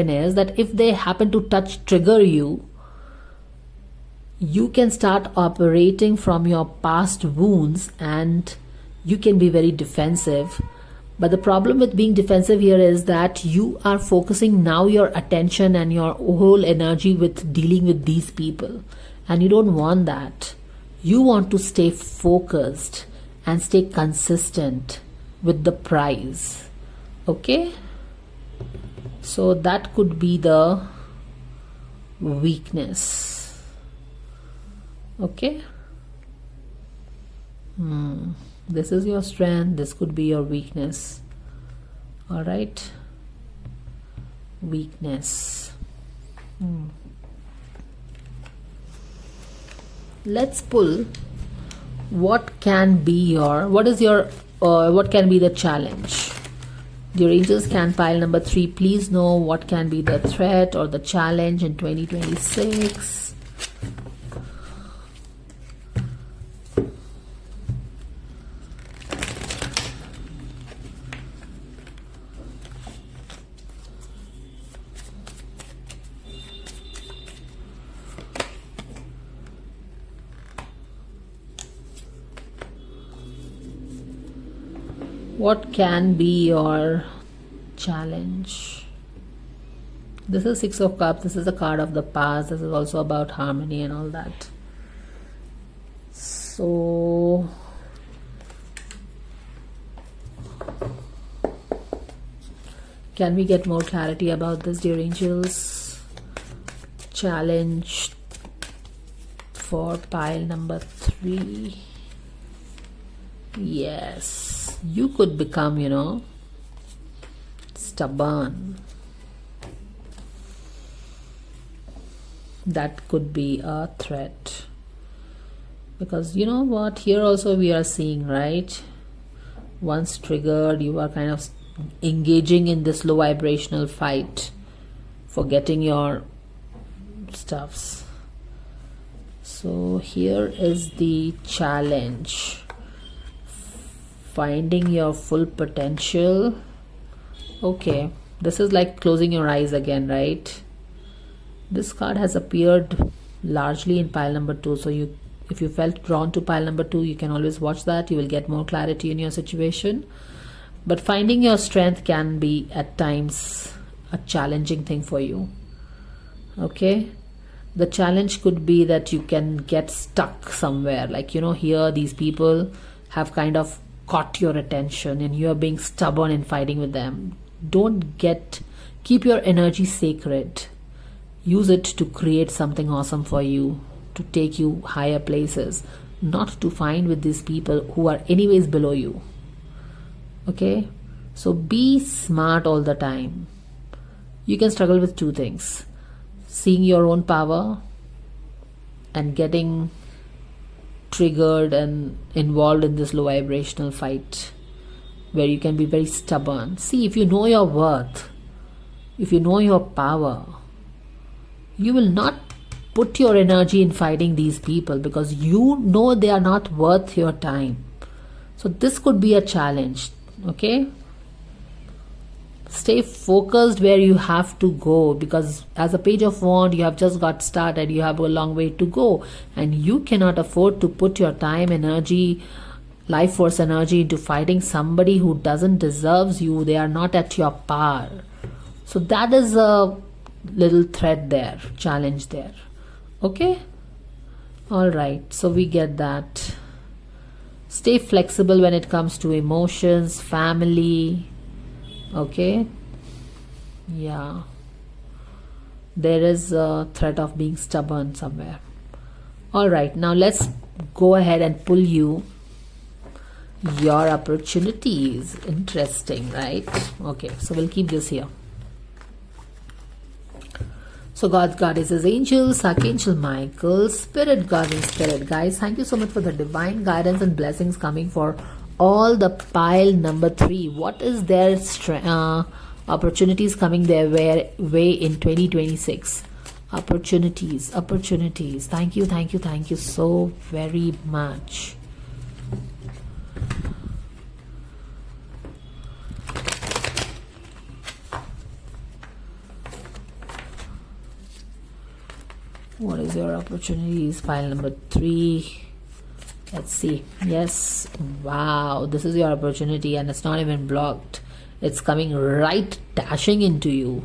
is that if they happen to trigger you, you can start operating from your past wounds and you can be very defensive. But the problem with being defensive here is that you are focusing now your attention and your whole energy with dealing with these people. And you don't want that. You want to stay focused and stay consistent with the prize. Okay? So that could be the weakness. Okay? This is your strength. This could be your weakness. All right. Weakness. Let's pull what can be the challenge. Dear angels, can pile number 3 please know what can be the threat or the challenge in 2026? What can be your challenge? This is 6 of Cups. This is a card of the past. This is also about harmony and all that. So can we get more clarity about this, dear angels? Challenge for pile number 3. Yes, you could become, stubborn. That could be a threat. Because you know what, here also we are seeing, right? Once triggered, you are kind of engaging in this low vibrational fight, forgetting your stuffs. So here is the challenge. Finding your full potential. Okay, this is like closing your eyes again, right? This card has appeared largely in pile number 2. So if you felt drawn to pile number 2, you can always watch that. You will get more clarity in your situation. But finding your strength can be at times a challenging thing for you. Okay, the challenge could be that you can get stuck somewhere, like, here these people have kind of caught your attention and you're being stubborn in fighting with them. Keep your energy sacred. Use it to create something awesome for you, to take you higher places, not to fight with these people who are anyways below you. Okay, so be smart all the time. You can struggle with two things: seeing your own power and getting triggered and involved in this low vibrational fight where you can be very stubborn. See, if you know your worth, if you know your power, you will not put your energy in fighting these people because you know they are not worth your time. So this could be a challenge. Okay, stay focused where you have to go, because as a page of wand you have just got started. You have a long way to go and you cannot afford to put your time, energy, life force energy into fighting somebody who doesn't deserves you. They are not at your par. So that is a little threat there, challenge there. Okay, all right, so we get that. Stay flexible when it comes to emotions, family. Okay, yeah, there is a threat of being stubborn somewhere. All right, now let's go ahead and pull you your opportunities. Interesting, right? Okay, so we'll keep this here. So God, Goddesses, Angels, Archangel Michael, Spirit God and Spirit Guides, thank you so much for the divine guidance and blessings coming for all the pile number 3. What is their opportunities coming their way in 2026? Opportunities. Thank you so very much. What is your opportunities? Pile number 3. Let's see. Yes. Wow. This is your opportunity and it's not even blocked. It's coming right dashing into you.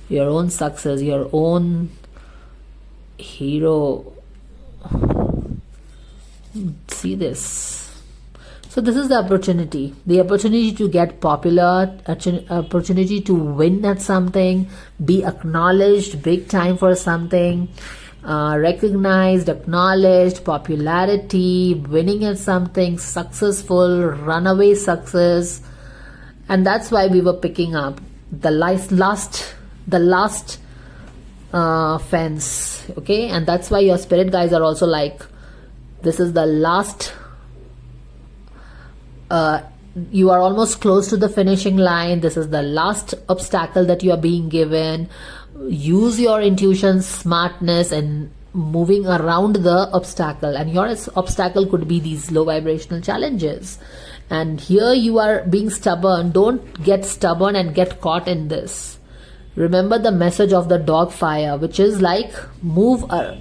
Your own success, your own hero. See this. So this is the opportunity. The opportunity to get popular, opportunity to win at something, be acknowledged big time for something. Recognized, acknowledged, popularity, winning at something, successful, runaway success. And that's why we were picking up the last fence. Okay, and that's why your spirit guides are also like, this is the last, you are almost close to the finishing line. This is the last obstacle that you are being given. Use your intuition, smartness, and moving around the obstacle. And your obstacle could be these low vibrational challenges. And here you are being stubborn. Don't get stubborn and get caught in this. Remember the message of the dog fire, which is like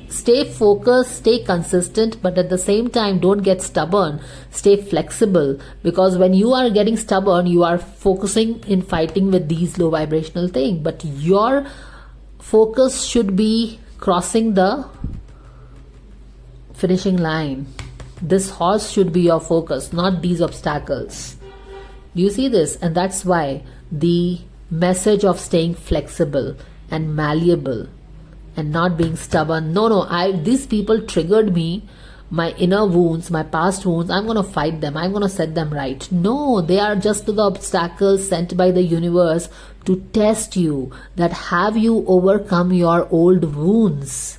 stay focused, stay consistent, but at the same time don't get stubborn. Stay flexible, because when you are getting stubborn, you are focusing in fighting with these low vibrational things. But your focus should be crossing the finishing line. This horse should be your focus, not these obstacles. Do you see this? And that's why the message of staying flexible and malleable and not being stubborn. These people triggered me, my inner wounds, my past wounds. I'm going to fight them. I'm going to set them right. No, they are just the obstacles sent by the universe to test you, that have you overcome your old wounds.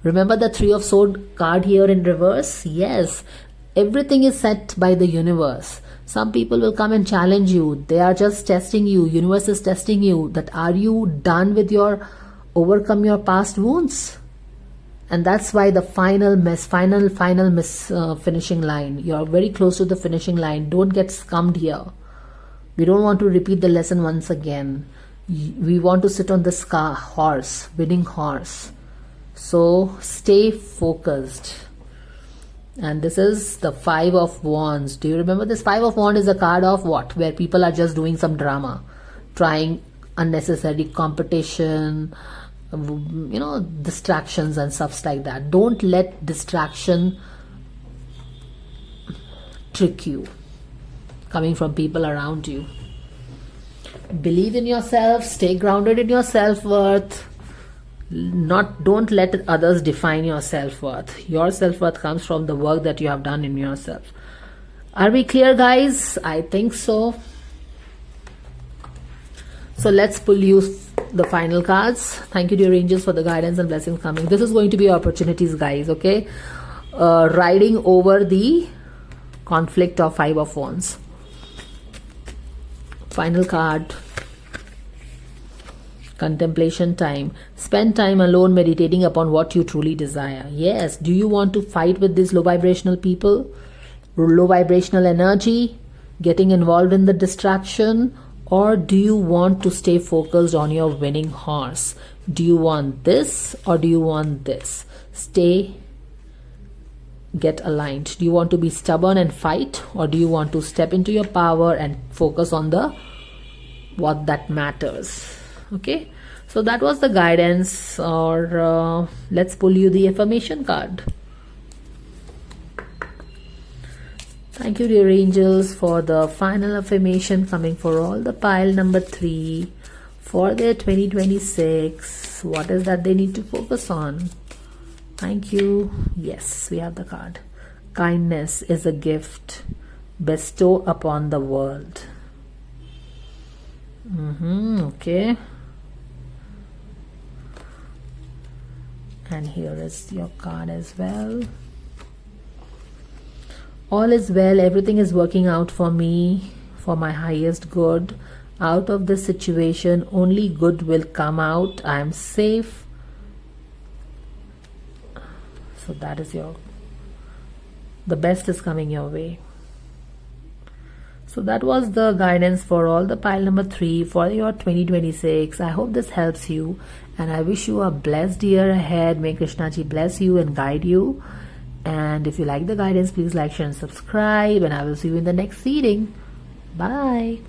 Remember the 3 of Swords card here in reverse? Yes, everything is set by the universe. Some people will come and challenge you. They are just testing you. Universe is testing you, that are you done with your overcome your past wounds? And that's why the final finishing line. You're very close to the finishing line. Don't get scummed here. We don't want to repeat the lesson once again. We want to sit on this horse, winning horse. So stay focused. And this is the 5 of Wands. Do you remember this 5 of Wands is a card of what? Where people are just doing some drama, trying unnecessary competition, distractions and stuff like that. Don't let distraction trick you, coming from people around you. Believe in yourself, stay grounded in your self-worth. Don't let others define your self-worth. Your self-worth comes from the work that you have done in yourself. Are we clear, guys? I think so. So let's pull you the final cards. Thank you, dear angels, for the guidance and blessings coming. This is going to be opportunities, guys, okay? Riding over the conflict of Five of Wands. Final card. Contemplation time. Spend time alone meditating upon what you truly desire. Yes, do you want to fight with these low vibrational people? Low vibrational energy? Getting involved in the distraction? Or do you want to stay focused on your winning horse? Do you want this or do you want this? Get aligned. Do you want to be stubborn and fight, or do you want to step into your power and focus on what that matters? Okay, so that was the guidance. Or let's pull you the affirmation card. Thank you, dear angels, for the final affirmation coming for all the pile number 3 for their 2026. What is that they need to focus on? Thank you. Yes, we have the card. Kindness is a gift. Bestow upon the world. Okay. And here is your card as well. All is well. Everything is working out for me, for my highest good. Out of this situation, only good will come out. I am safe. So that is the best is coming your way. So that was the guidance for all the pile number 3 for your 2026. I hope this helps you, and I wish you a blessed year ahead. May Krishna ji bless you and guide you. And if you like the guidance, please like, share and subscribe, and I will see you in the next reading. Bye.